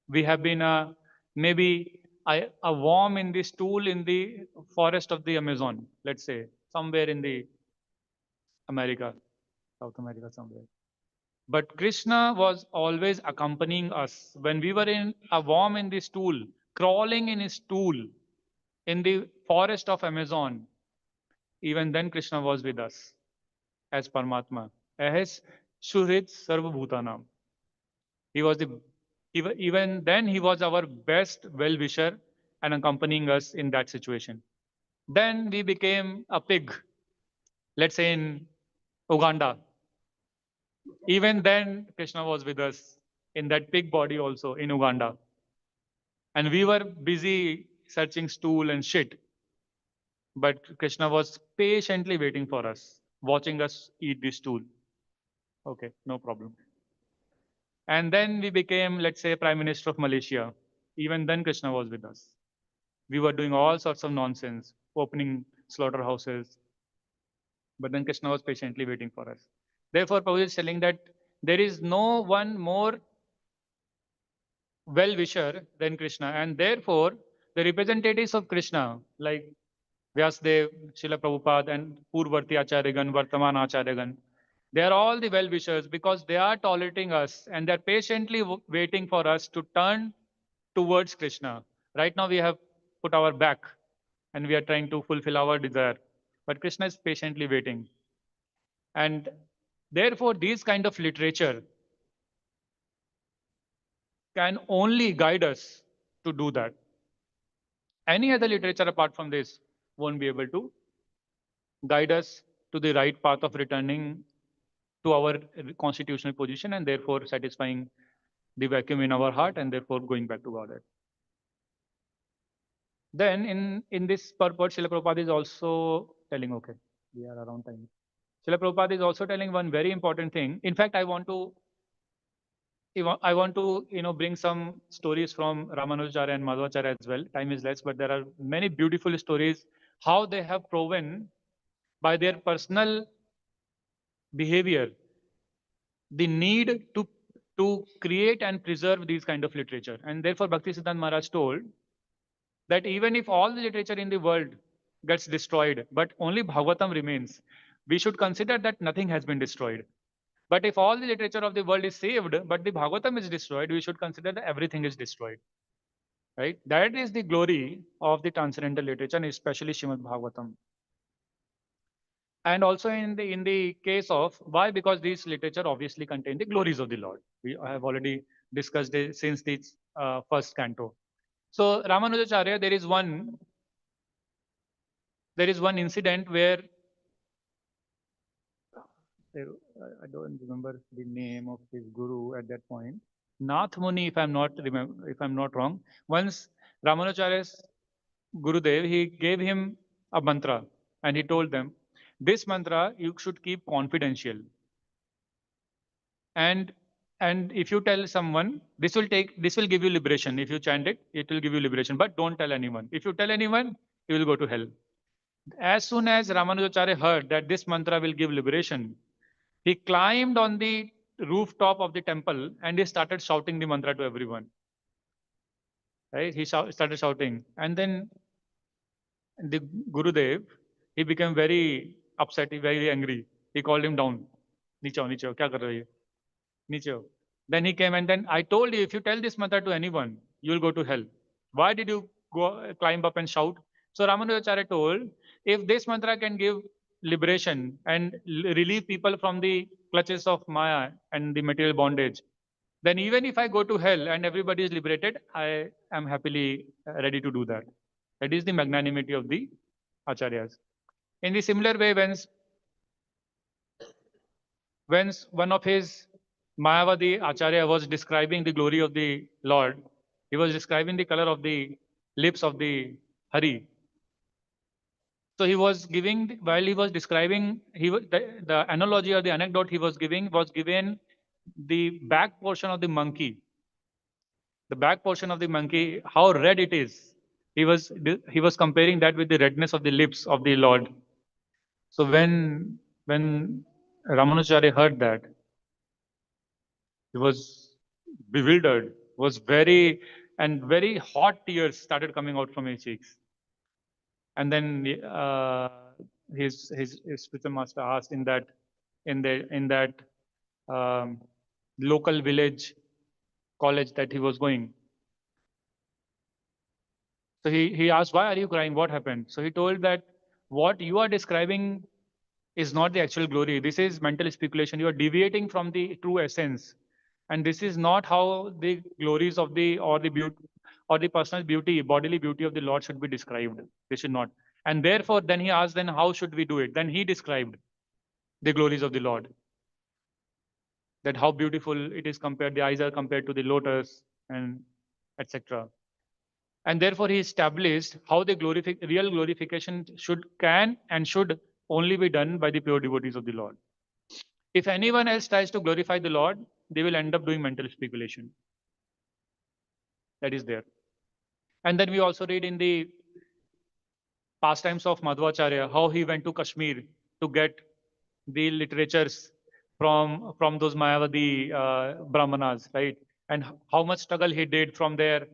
We have been maybe a worm in the stool in the forest of the Amazon, let's say, somewhere in the America, South America, somewhere. But Krishna was always accompanying us. When we were in a worm in the stool, crawling in his stool in the forest of Amazon, even then Krishna was with us as Paramatma, as Shuhrit Sarvabhutanam. He was even then he was our best well-wisher and accompanying us in that situation. Then we became a pig, let's say in Uganda. Even then Krishna was with us in that pig body also in Uganda. And we were busy searching stool and shit. But Krishna was patiently waiting for us, watching us eat this stool. Okay, no problem. And then we became, let's say, Prime Minister of Malaysia. Even then Krishna was with us. We were doing all sorts of nonsense, opening slaughterhouses. But then Krishna was patiently waiting for us. Therefore, Prabhupada is telling that there is no one more well-wisher than Krishna. And therefore, the representatives of Krishna, like Vyasdev, Śrīla Prabhupāda, and Purvarti Acharyagan, Vartaman Acharyagan, they are all the well-wishers because they are tolerating us and they're patiently waiting for us to turn towards Krishna. Right now, we have put our back and we are trying to fulfill our desire. But Krishna is patiently waiting. And therefore, these kind of literature can only guide us to do that. Any other literature apart from this won't be able to guide us to the right path of returning to our constitutional position and therefore satisfying the vacuum in our heart and therefore going back to Godhead. Then in this purport, Śrīla Prabhupāda is also telling, okay, we are around time. Śrīla Prabhupāda is also telling one very important thing. In fact, I want to bring some stories from Ramanujacharya and Madhvacharya as well. Time is less, but there are many beautiful stories how they have proven by their personal behavior the need to create and preserve these kind of literature. And therefore, Bhaktisiddhanta Maharaj told that even if all the literature in the world gets destroyed, but only Bhagavatam remains, we should consider that nothing has been destroyed. But if all the literature of the world is saved, but the Bhagavatam is destroyed, we should consider that everything is destroyed. right? That is the glory of the transcendental literature, and especially Śrīmad-Bhāgavatam. And also in the case of why, because these literature obviously contain the glories of the Lord. I have already discussed it since the first canto. So Ramanujacharya, there is one incident where I don't remember the name of his guru at that point. Nath Muni, if I'm not wrong. Once Ramanujacharya's Gurudev, he gave him a mantra and he told them, this mantra you should keep confidential. And if you tell someone, this will give you liberation. If you chant it, it will give you liberation. But don't tell anyone. If you tell anyone, you will go to hell. As soon as Ramanujacharya heard that this mantra will give liberation, he climbed on the rooftop of the temple and he started shouting the mantra to everyone. Right? He started shouting. And then the Gurudev, he became very upset, very angry. He called him down. Niche आओ, क्या कर रहे हो? Niche आओ. Then he came and then I told you, if you tell this mantra to anyone, you will go to hell. Why did you go climb up and shout? So Ramanujacharya told, if this mantra can give liberation and relieve people from the clutches of Maya and the material bondage, then even if I go to hell and everybody is liberated, I am happily ready to do that. That is the magnanimity of the Acharyas. In the similar way, when one of his Mayavadi Acharya was describing the glory of the Lord, he was describing the color of the lips of the Hari. So he was giving, while he was describing, the analogy or the anecdote he was given the back portion of the monkey. The back portion of the monkey, how red it is. He was comparing that with the redness of the lips of the Lord. So when Ramanujacharya heard that, he was bewildered, was very hot tears started coming out from his cheeks. And then his spiritual master asked in that local village college that he was going. So he asked, why are you crying? What happened? So he told that what you are describing is not the actual glory. This is mental speculation. You are deviating from the true essence. And this is not how the glories of the beauty or the personal beauty, bodily beauty of the Lord should be described. They should not. And therefore, then he asked, then how should we do it? Then he described the glories of the Lord. That how beautiful it is compared, the eyes are compared to the lotus and etc. And therefore he established how the real glorification can and should only be done by the pure devotees of the Lord. If anyone else tries to glorify the Lord, they will end up doing mental speculation. That is there. And then we also read in the pastimes of Madhvacharya how he went to Kashmir to get the literatures from those Mayavadi Brahmanas, right? And how much struggle he did from there.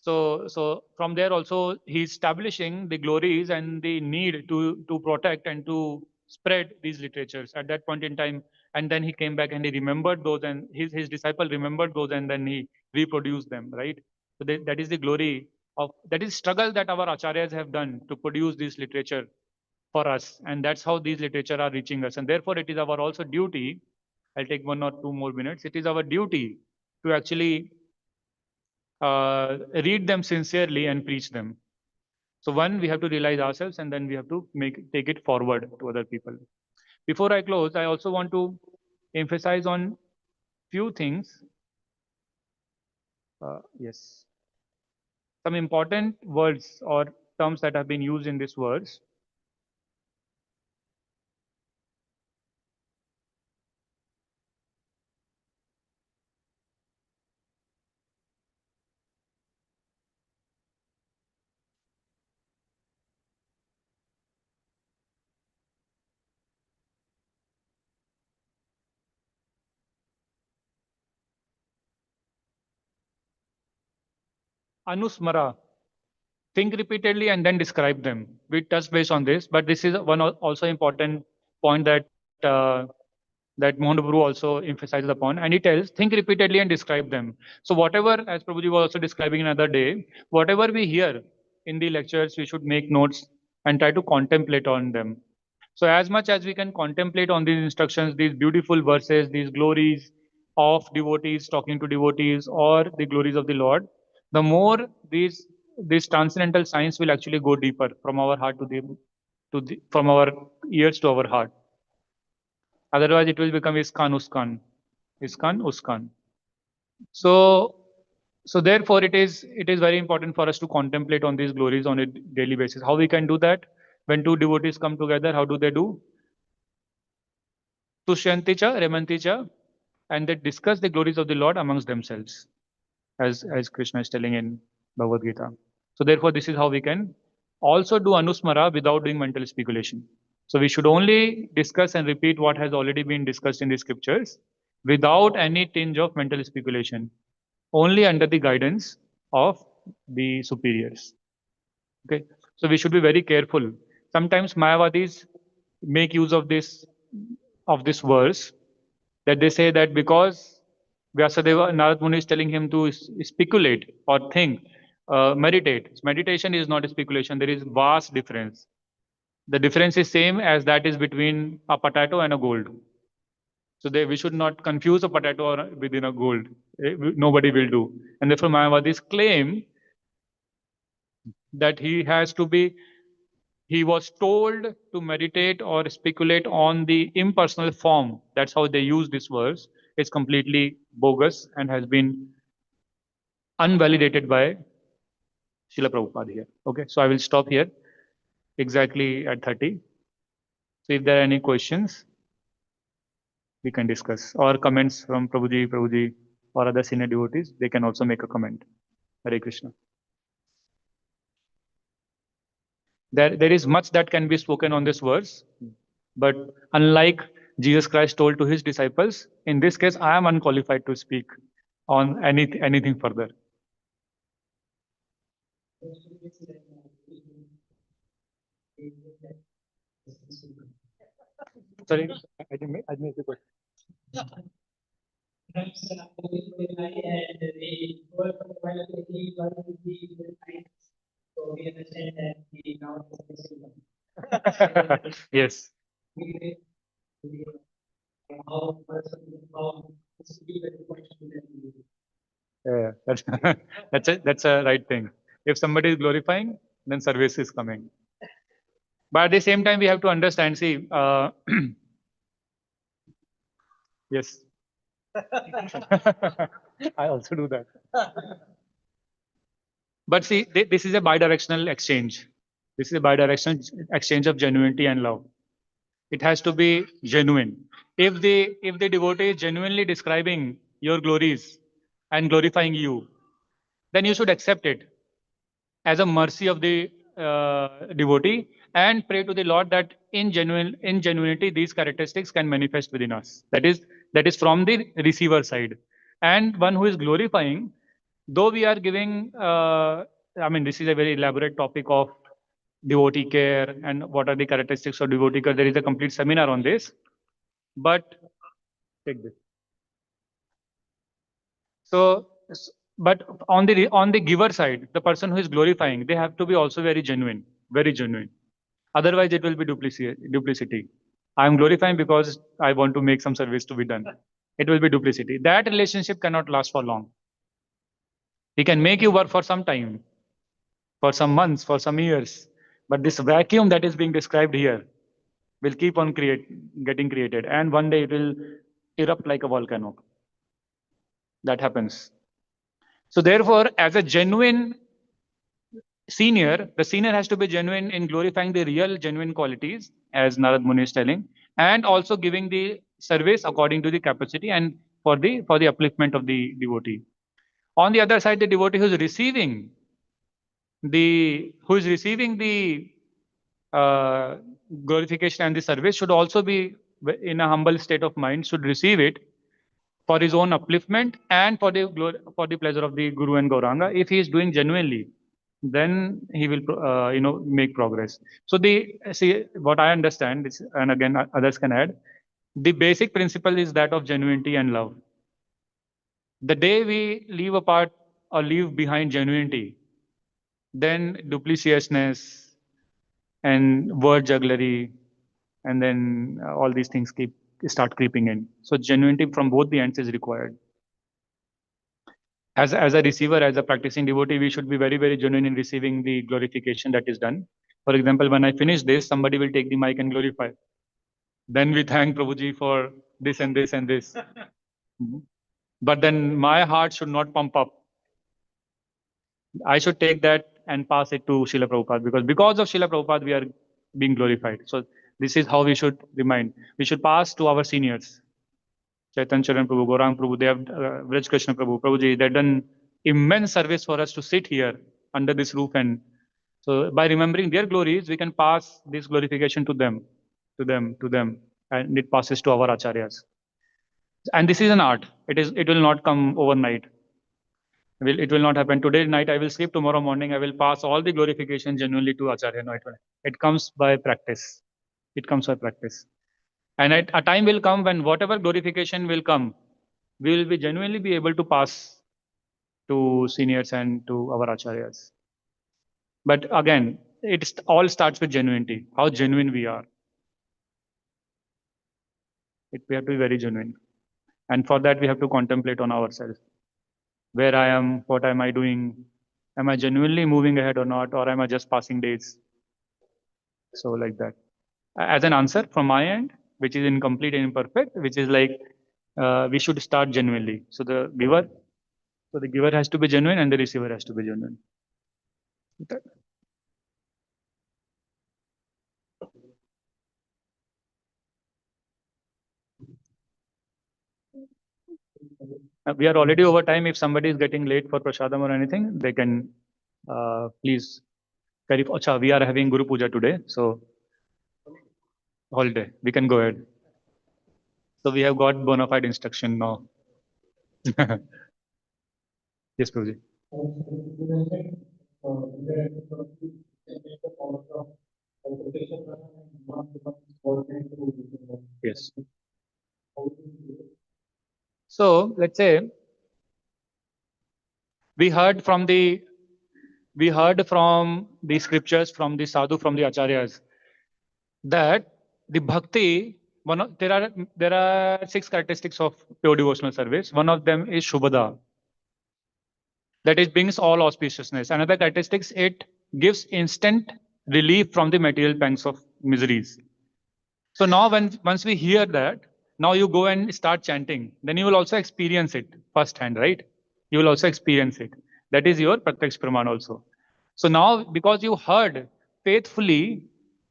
So from there also he's establishing the glories and the need to protect and to spread these literatures at that point in time. And then he came back and he remembered those, and his disciple remembered those, and then he reproduced them, right? So that is the glory of that is struggle that our acharyas have done to produce this literature for us, and that's how these literature are reaching us. And therefore it is our also duty, I'll take 1 or 2 more minutes, it is our duty to actually read them sincerely and preach them. So one, we have to realize ourselves, and then we have to take it forward to other people. Before I close, I also want to emphasize on few things. Yes, some important words or terms that have been used in this verse. Anusmara, think repeatedly and then describe them. We touched base on this, but this is one also important point that that Mohan Prabhu also emphasizes upon, and he tells, think repeatedly and describe them. So whatever, as Prabhuji was also describing another day, whatever we hear in the lectures, we should make notes and try to contemplate on them. So as much as we can contemplate on these instructions, these beautiful verses, these glories of devotees talking to devotees, or the glories of the Lord, the more this transcendental science will actually go deeper from our heart to the from our ears to our heart. Otherwise, it will become iskan uskan, iskan uskan. So, so therefore, it is very important for us to contemplate on these glories on a daily basis. How we can do that? When two devotees come together, how do they do? Tushyanti cha, remanti cha, and they discuss the glories of the Lord amongst themselves, as Krishna is telling in Bhagavad Gita. So therefore, this is how we can also do anusmara without doing mental speculation. So we should only discuss and repeat what has already been discussed in the scriptures without any tinge of mental speculation, only under the guidance of the superiors. Okay, so we should be very careful. Sometimes Mayavadis make use of this verse, that they say that because Vyasadeva, Narad Muni is telling him to speculate or think, meditate. Meditation is not a speculation. There is vast difference. The difference is same as that is between a potato and a gold. So we should not confuse a potato within a gold. Nobody will do. And therefore Mayavadis claim that he was told to meditate or speculate on the impersonal form. That's how they use this verse. It's completely bogus and has been unvalidated by Śrīla Prabhupāda here. Okay, so I will stop here exactly at 30. So if there are any questions, we can discuss, or comments from Prabhuji, or other senior devotees, they can also make a comment. Hare Krishna. There is much that can be spoken on this verse, but unlike Jesus Christ told to his disciples, in this case, I am unqualified to speak on anything further. Sorry, I didn't make the question. Yes. Yeah, that's a right thing. If somebody is glorifying, then service is coming. But at the same time, we have to understand. See, yes. I also do that. But see, this is a bidirectional exchange. This is a bidirectional exchange of genuinity and love. It has to be genuine. If the devotee is genuinely describing your glories and glorifying you, then you should accept it as a mercy of the devotee and pray to the Lord that in genuinity these characteristics can manifest within us. That is from the receiver side. And one who is glorifying, though we are giving, I mean, this is a very elaborate topic of devotee care and what are the characteristics of devotee care. There is a complete seminar on this. But take this. So, but on the giver side, the person who is glorifying, they have to be also very genuine, very genuine. Otherwise, it will be duplicity. I am glorifying because I want to make some service to be done. It will be duplicity. That relationship cannot last for long. He can make you work for some time, for some months, for some years. But this vacuum that is being described here will keep on getting created. And one day it will erupt like a volcano. That happens. So therefore, as a genuine senior, the senior has to be genuine in glorifying the real genuine qualities, as Narad Muni is telling, and also giving the service according to the capacity and for the upliftment of the devotee. On the other side, the devotee who is receiving the glorification and the service should also be in a humble state of mind, should receive it for his own upliftment and for the pleasure of the Guru and Gauranga. If he is doing genuinely, then he will make progress. So see what I understand is, and again others can add, The basic principle is that of genuinity and love. The day we leave apart or leave behind genuinity, then dupliciousness and word jugglery, and then all these things start creeping in. So genuinity from both the ends is required. As a receiver, as a practicing devotee, we should be very, very genuine in receiving the glorification that is done. For example, when I finish this, somebody will take the mic and glorify. Then we thank Prabhuji for this and this and this. But then my heart should not pump up. I should take that and pass it to Śrīla Prabhupāda, because of Śrīla Prabhupāda we are being glorified. So this is how we should remind. We should pass to our seniors. Chaitanya Charan Prabhu, Gaurang Prabhu, they have Vraj Krishna Prabhu, Prabhuji, they've done immense service for us to sit here under this roof. And so by remembering their glories, we can pass this glorification to them, and it passes to our acharyas. And this is an art. It will not come overnight. It will not happen today night. I will sleep, tomorrow morning I will pass all the glorification genuinely to Acharya. No, it comes by practice. It comes by practice. And a time will come when whatever glorification will come, we will be genuinely be able to pass to seniors and to our acharyas. But again, it all starts with genuinity. How genuine we are. We have to be very genuine. And for that, we have to contemplate on ourselves. Where I am, what am I doing? Am I genuinely moving ahead or not? Or am I just passing days? So like that. As an answer from my end, which is incomplete and imperfect, which is like we should start genuinely. So the giver has to be genuine and the receiver has to be genuine. We are already over time. If somebody is getting late for prasadam or anything, they can please carry. Acha, we are having Guru Puja today, so holiday. We can go ahead. So we have got bona fide instruction now. Yes, Prabhuji. Yes. So let's say we heard from the scriptures, from the sadhu, from the acharyas, that the bhakti, there are 6 characteristics of pure devotional service. One of them is shubhada. That it brings all auspiciousness. Another characteristics, it gives instant relief from the material pangs of miseries. So now once we hear that, now you go and start chanting, then you will also experience it firsthand, right? You will also experience it. That is your pratyaksh praman also. So now, because you heard faithfully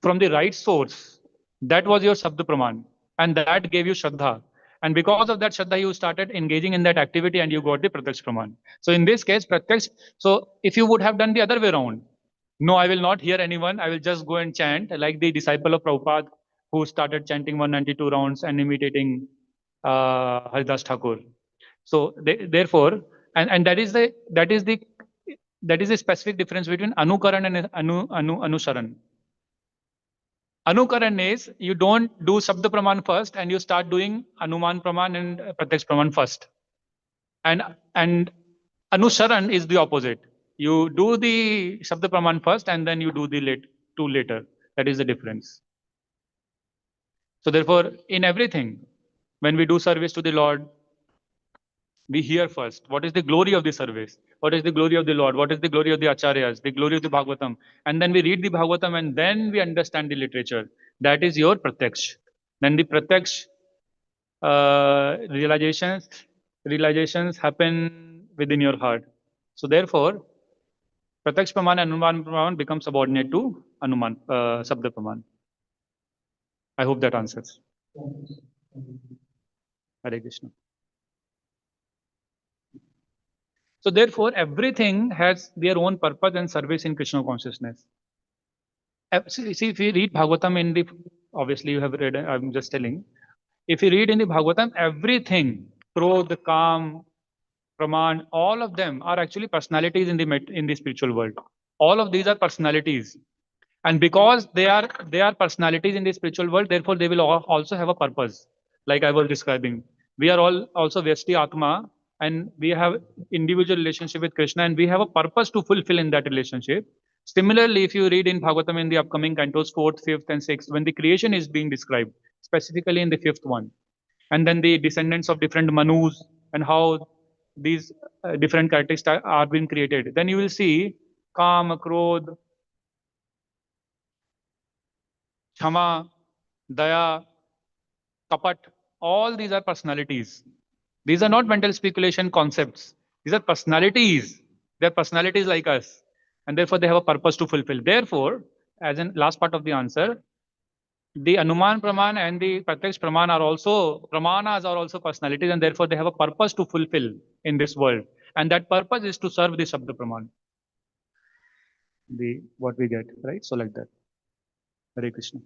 from the right source, that was your sabda praman, and that gave you shraddha. And because of that shraddha, you started engaging in that activity and you got the pratyaksh praman. So in this case, pratyaksh, so if you would have done the other way around, no, I will not hear anyone, I will just go and chant like the disciple of Prabhupada who started chanting 192 rounds and imitating Haridas Thakur. So therefore, and that is the specific difference between anukaran and anusharan. Anukaran is you don't do Sabda Praman first and you start doing Anuman Praman and Pratyaksh Praman first. And Anusharan is the opposite. You do the Sabda Praman first and then you do the two later. That is the difference. So therefore, in everything, when we do service to the Lord, we hear first what is the glory of the service, what is the glory of the Lord, what is the glory of the acharyas, the glory of the Bhagavatam, and then we read the Bhagavatam and then we understand the literature. That is your pratyaksh. Then the pratyaksh realizations happen within your heart. So therefore, pratyaksh praman and anuman praman become subordinate to anuman sabda praman. I hope that answers. Hare Krishna. So therefore, everything has their own purpose and service in Krishna consciousness. See, if you read Bhagavatam obviously you have read, I'm just telling. If you read in the Bhagavatam, everything, Krodh, Kam, Praman, all of them are actually personalities in the spiritual world. All of these are personalities. And because they are personalities in the spiritual world, therefore they will also have a purpose. like I was describing. We are all also Vyasti Atma, and we have individual relationship with Krishna, and we have a purpose to fulfill in that relationship. Similarly, if you read in Bhagavatam in the upcoming cantos, 4th, 5th, and 6th, when the creation is being described, specifically in the 5th one, and then the descendants of different Manus and how these different characteristics are being created, then you will see Kam, Krodh, Kshama, Daya, Kapat, all these are personalities. These are not mental speculation concepts. These are personalities. They're personalities like us. And therefore, they have a purpose to fulfill. Therefore, as in last part of the answer, the Anuman Praman and the Pratyaksh Praman are also, Pramanas are also personalities, and therefore they have a purpose to fulfill in this world. And that purpose is to serve the Shabda Praman. The what we get, right? So like that. Hare Krishna.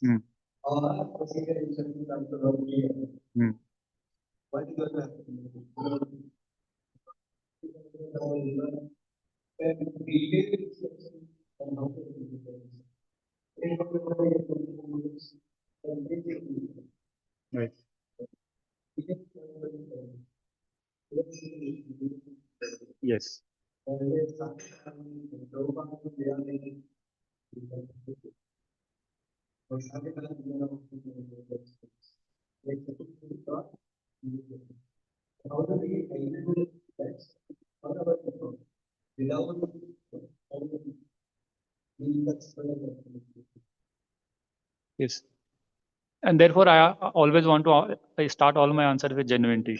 Hmm. Hmm. Right. Yes. Yes. And therefore, I always want to start all my answers with genuinity.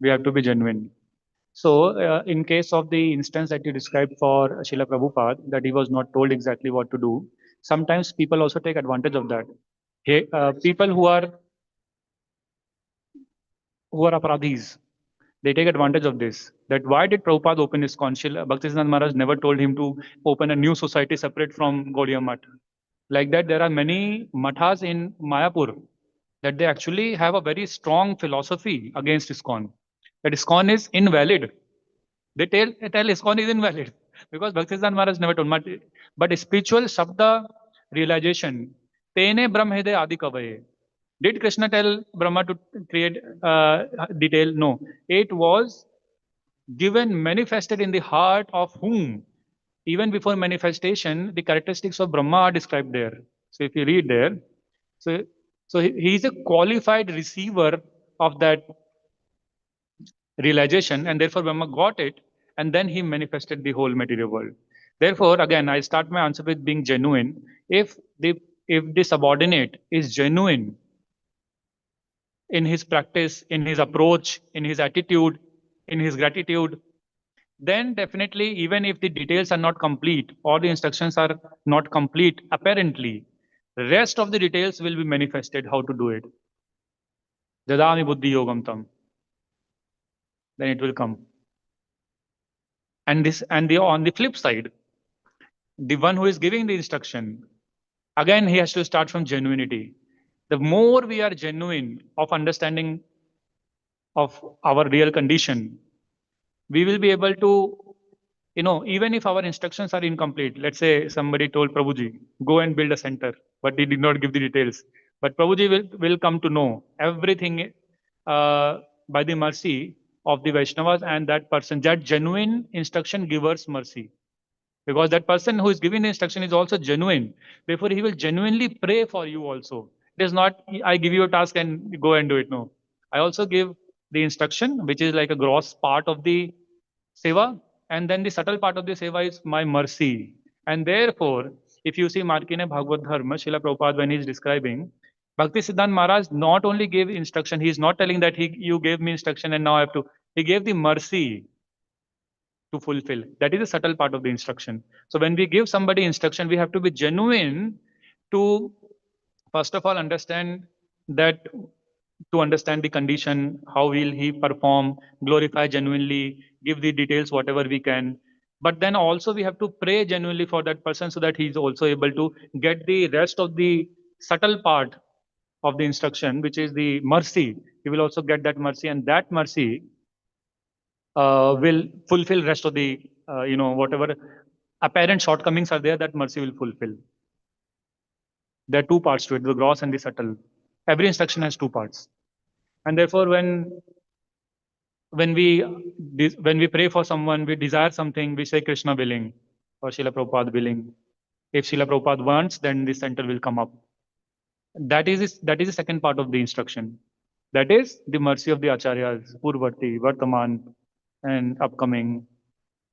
We have to be genuine. So, in case of the instance that you described for Śrīla Prabhupāda, that he was not told exactly what to do, sometimes people also take advantage of that. People who are aparadhis, they take advantage of this. That why did Prabhupada open his ISKCON? Bhaktisiddhanta Maharaj never told him to open a new society separate from Gaudiya Math. Like that, there are many mathas in Mayapur that they actually have a very strong philosophy against ISKCON. That ISKCON is invalid. They tell ISKCON is invalid because Bhaktisiddhanta Maharaj never told. But spiritual Shabda realization, Tene Brahmhide Adi Kavaye. Did Krishna tell Brahma to create detail? No. It was given, manifested in the heart of whom? Even before manifestation, the characteristics of Brahma are described there. So if you read there, so he is a qualified receiver of that realization, and therefore Brahma got it, and then he manifested the whole material world. Therefore, again, I start my answer with being genuine. If the subordinate is genuine in his practice, in his approach, in his attitude, in his gratitude, then definitely, even if the details are not complete or the instructions are not complete, apparently, the rest of the details will be manifested how to do it. Dadami buddhi yogam tam. Then it will come. And on the flip side, the one who is giving the instruction, again, he has to start from genuinity. The more we are genuine of understanding of our real condition, we will be able to, even if our instructions are incomplete, let's say somebody told Prabhuji, go and build a center, but he did not give the details. But Prabhuji will come to know everything by the mercy of the Vaishnavas and that person, that genuine instruction giver's mercy. Because that person who is giving the instruction is also genuine. Therefore, he will genuinely pray for you also. It is not, I give you a task and go and do it. No. I also give the instruction, which is like a gross part of the seva, and then the subtle part of the seva is my mercy. And therefore, if you see Markine Bhagavad Dharma, Śrīla Prabhupada, when he is describing, Bhakti Siddhanta Maharaj not only gave instruction, he is not telling that you gave me instruction and now I have to, he gave the mercy to fulfill. That is a subtle part of the instruction. So when we give somebody instruction, we have to be genuine to, first of all, understand that to understand the condition, how will he perform, glorify genuinely, give the details whatever we can. But then also we have to pray genuinely for that person so that he is also able to get the rest of the subtle part of the instruction, which is the mercy. He will also get that mercy, and that mercy will fulfill rest of the whatever apparent shortcomings are there. That mercy will fulfill. There are two parts to it: the gross and the subtle. Every instruction has two parts, and therefore when we pray for someone, we desire something, we say Krishna willing or Śrīla Prabhupāda willing. If Śrīla Prabhupāda wants, then the center will come up. That is the second part of the instruction. That is the mercy of the acharyas, Purvati, Vartaman, and upcoming,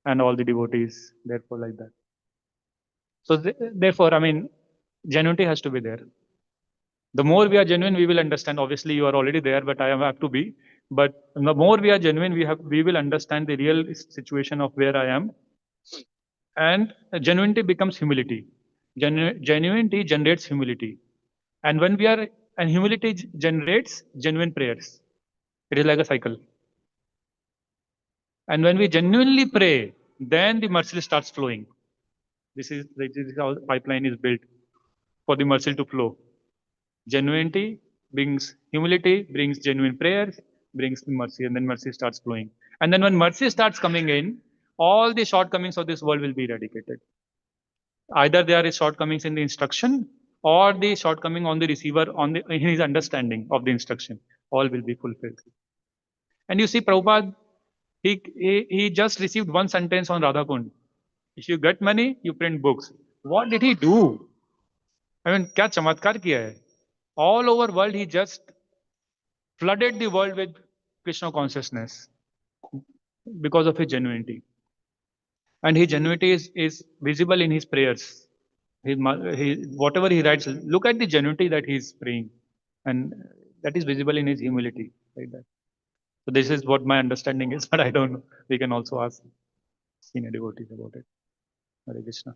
and all the devotees. Therefore, like that. So therefore, I mean, genuinity has to be there. The more we are genuine, we will understand. Obviously, you are already there, but I have to be. But the more we are genuine, we will understand the real situation of where I am, and genuinity becomes humility. Genuinity generates humility, and when we are and humility generates genuine prayers. It is like a cycle. And when we genuinely pray, then the mercy starts flowing. This is how the pipeline is built for the mercy to flow. Genuinity brings humility, brings genuine prayers, brings mercy, and then mercy starts flowing. And then when mercy starts coming in, all the shortcomings of this world will be eradicated. Either there is shortcomings in the instruction or the shortcoming on the receiver in his understanding of the instruction. All will be fulfilled. And you see, Prabhupada, he just received one sentence on Radha Kund. If you get money, you print books. What did he do? I mean, क्या चमत्कार किया है? All over world, he just flooded the world with Krishna consciousness because of his genuinity. And his genuinity is visible in his prayers. Whatever he writes, look at the genuinity that he is praying. And that is visible in his humility. Like that. So this is what my understanding is, but I don't know. We can also ask senior devotees about it. Hare Krishna.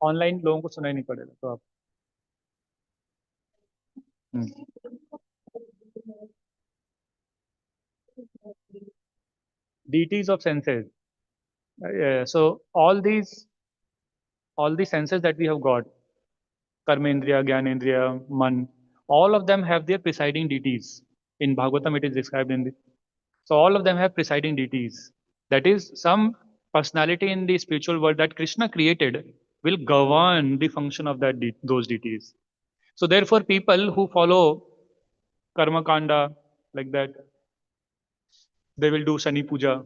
Online लोगों को सुनाई नहीं पड़ेगा तो आप deities of senses. So all the senses that we have got, karmendriya, gyanendriya, man, all of them have their presiding deities. In Bhagavatam, it is described in the. So all of them have presiding deities. That is, some personality in the spiritual world that Krishna created will govern the function of those deities. So therefore, people who follow karma kanda like that, they will do Shani puja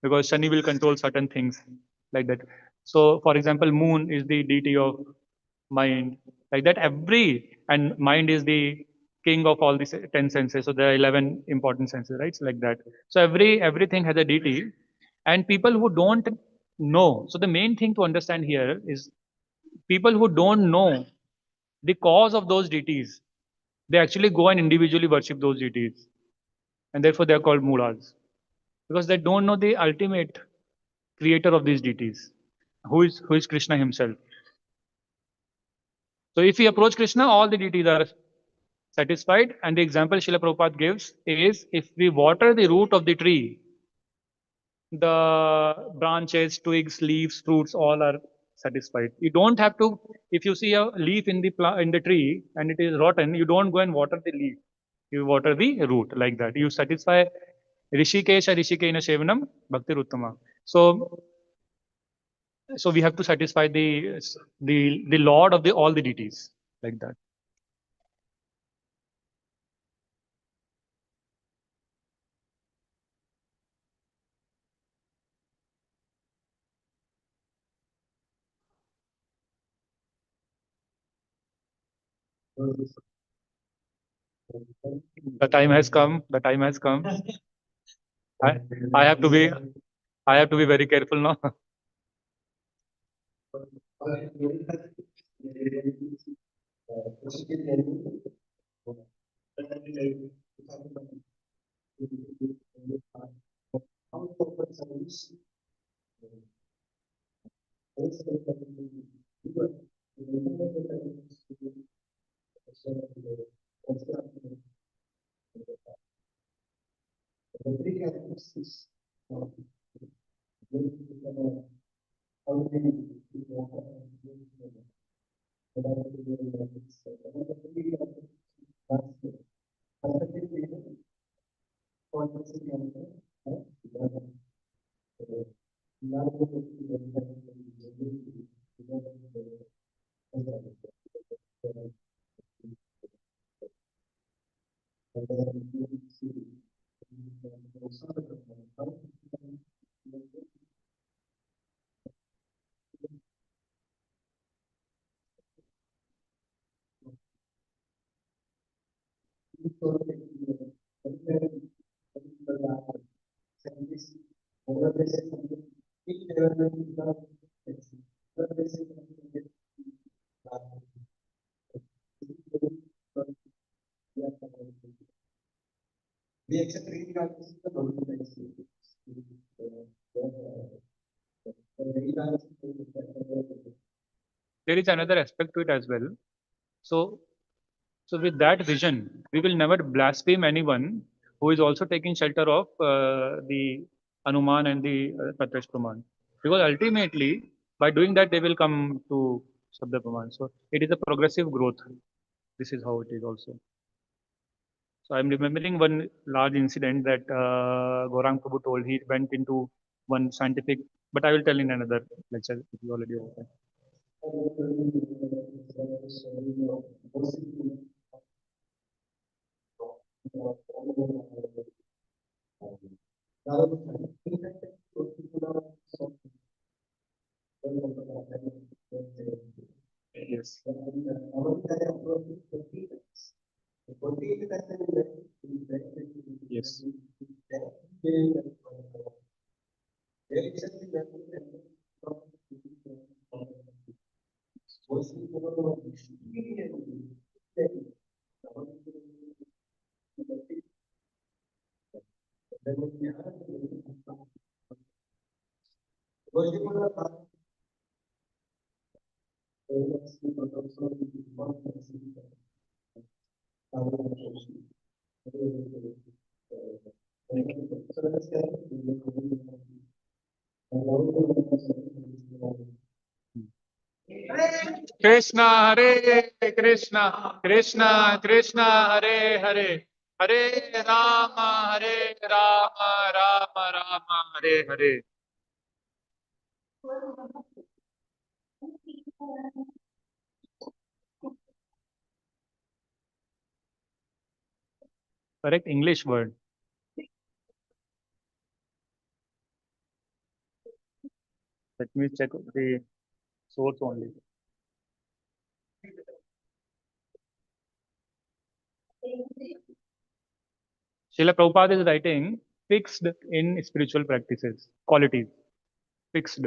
because Shani will control certain things like that. So, for example, moon is the deity of mind, like that. And mind is the king of all these 10 senses. So there are 11 important senses, right? So like that. So everything has a deity, and people who don't know. So the main thing to understand here is people who don't know the cause of those deities, they actually go and individually worship those deities, and therefore they are called mulas because they don't know the ultimate creator of these deities, who is Krishna himself. So if we approach Krishna, all the deities are satisfied. And the example Śrīla Prabhupada gives is if we water the root of the tree, the branches, twigs, leaves, fruits, all are satisfied. You don't have to, if you see a leaf in the tree and it is rotten, you don't go and water the leaf. You water the root like that. You satisfy Rishikesha Rishikena Shevanam Bhakti Uttama. So we have to satisfy the Lord of all the deities like that. The time has come. The time has come. I, I have to be I have to be very careful now. There is another aspect to it as well. So with that vision, we will never blaspheme anyone who is also taking shelter of the Anuman and the Pratyaksha Praman. Because ultimately, by doing that, they will come to Shabda Praman. So it is a progressive growth. This is how it is also. So I'm remembering one large incident that Gaurang Prabhu told. He went into one scientific, but I will tell in another lecture. It is already over. Yes. Yes. Krishna Hare Krishna, Krishna Krishna Hare Hare, Hare Rama, Rama Rama, Hare Hare. Correct English word. Let me check the source only. Śrīla Prabhupāda is writing fixed in spiritual practices, qualities. Fixed.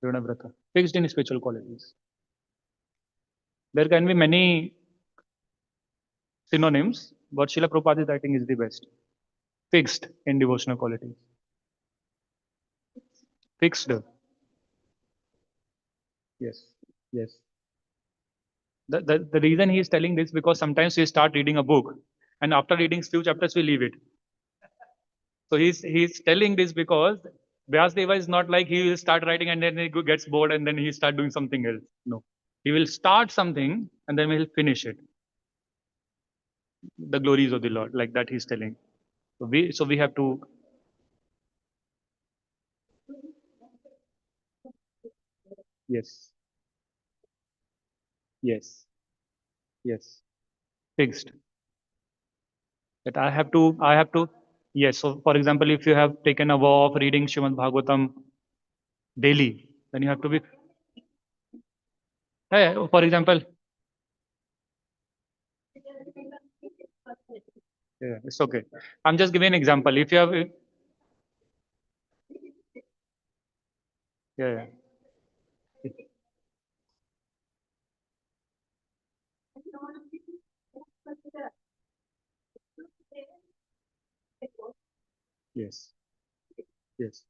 Vrata. Fixed in spiritual qualities. There can be many synonyms, but Śrīla Prabhupāda is writing is the best. Fixed in devotional qualities. Fixed. Yes. Yes. The reason he is telling this because sometimes we start reading a book and after reading few chapters we leave it. So he's telling this because Vyasdeva is not like he will start writing and then he gets bored and then he start doing something else. No, he will start something and then he'll finish it. The glories of the Lord, like that he's telling. So we have to. Yes. Yes. Yes. Fixed. That I have to. Yes. So for example, if you have taken a vow of reading Śrīmad-Bhāgavatam daily, then you have to be. Hey, for example, yeah, it's okay. I'm just giving an example. If you have, yeah, Yes. Yes.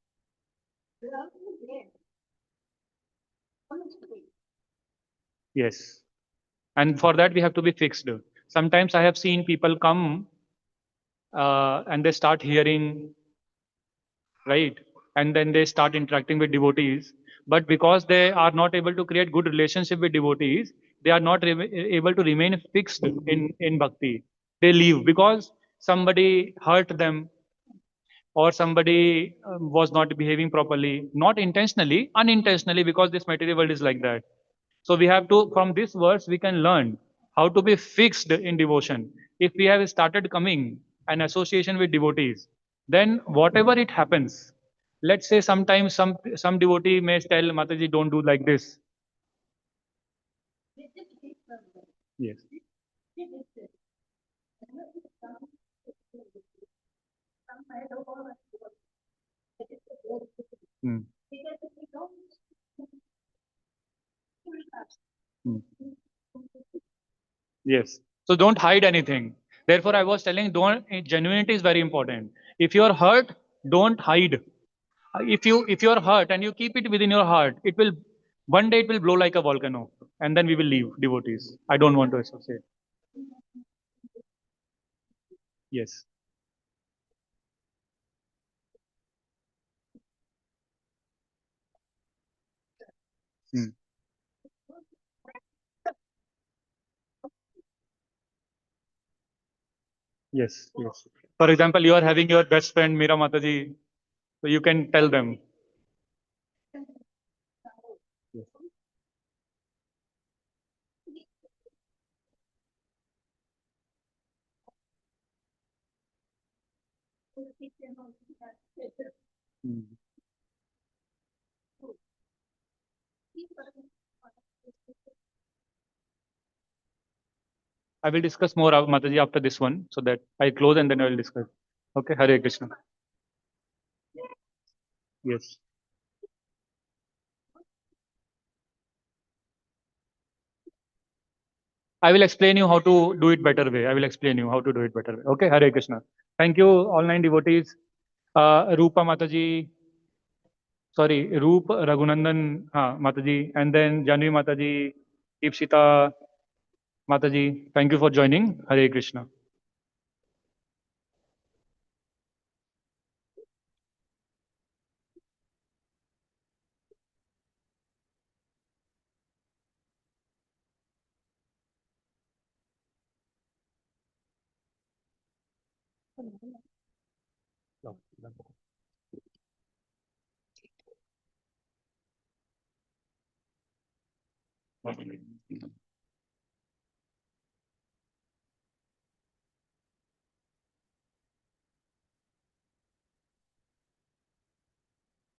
Yes. And for that, we have to be fixed. Sometimes I have seen people come and they start hearing, right? And then they start interacting with devotees. But because they are not able to create good relationship with devotees, they are not able to remain fixed in bhakti. They leave because somebody hurt them or somebody was not behaving properly, not intentionally, unintentionally, because this material world is like that. So we have to, from this verse, we can learn how to be fixed in devotion. If we have started coming an association with devotees, then whatever it happens, let's say sometimes some devotee may tell Mataji, don't do like this. Yes. Hmm. Hmm. Yes. So don't hide anything. Therefore, I was telling, don't genuinity is very important. If you are hurt, don't hide. If you're hurt and you keep it within your heart, it will one day it will blow like a volcano, and then we will leave devotees. I don't want to associate. Yes. Hmm. Yes. Yes. For example, you are having your best friend Meera Mataji, so you can tell them. Yes. Hmm. I will discuss more of Mataji after this one, so that I close and then I will discuss. Okay, Hare Krishna. Yes. I will explain you how to do it better way. I will explain you how to do it better way. Okay, Hare Krishna. Thank you, all nine devotees. Rupa Mataji, sorry, Roop Raghunandan Mataji, and then Janvi Mataji, Deepshita Mataji. Thank you for joining. Hare Krishna.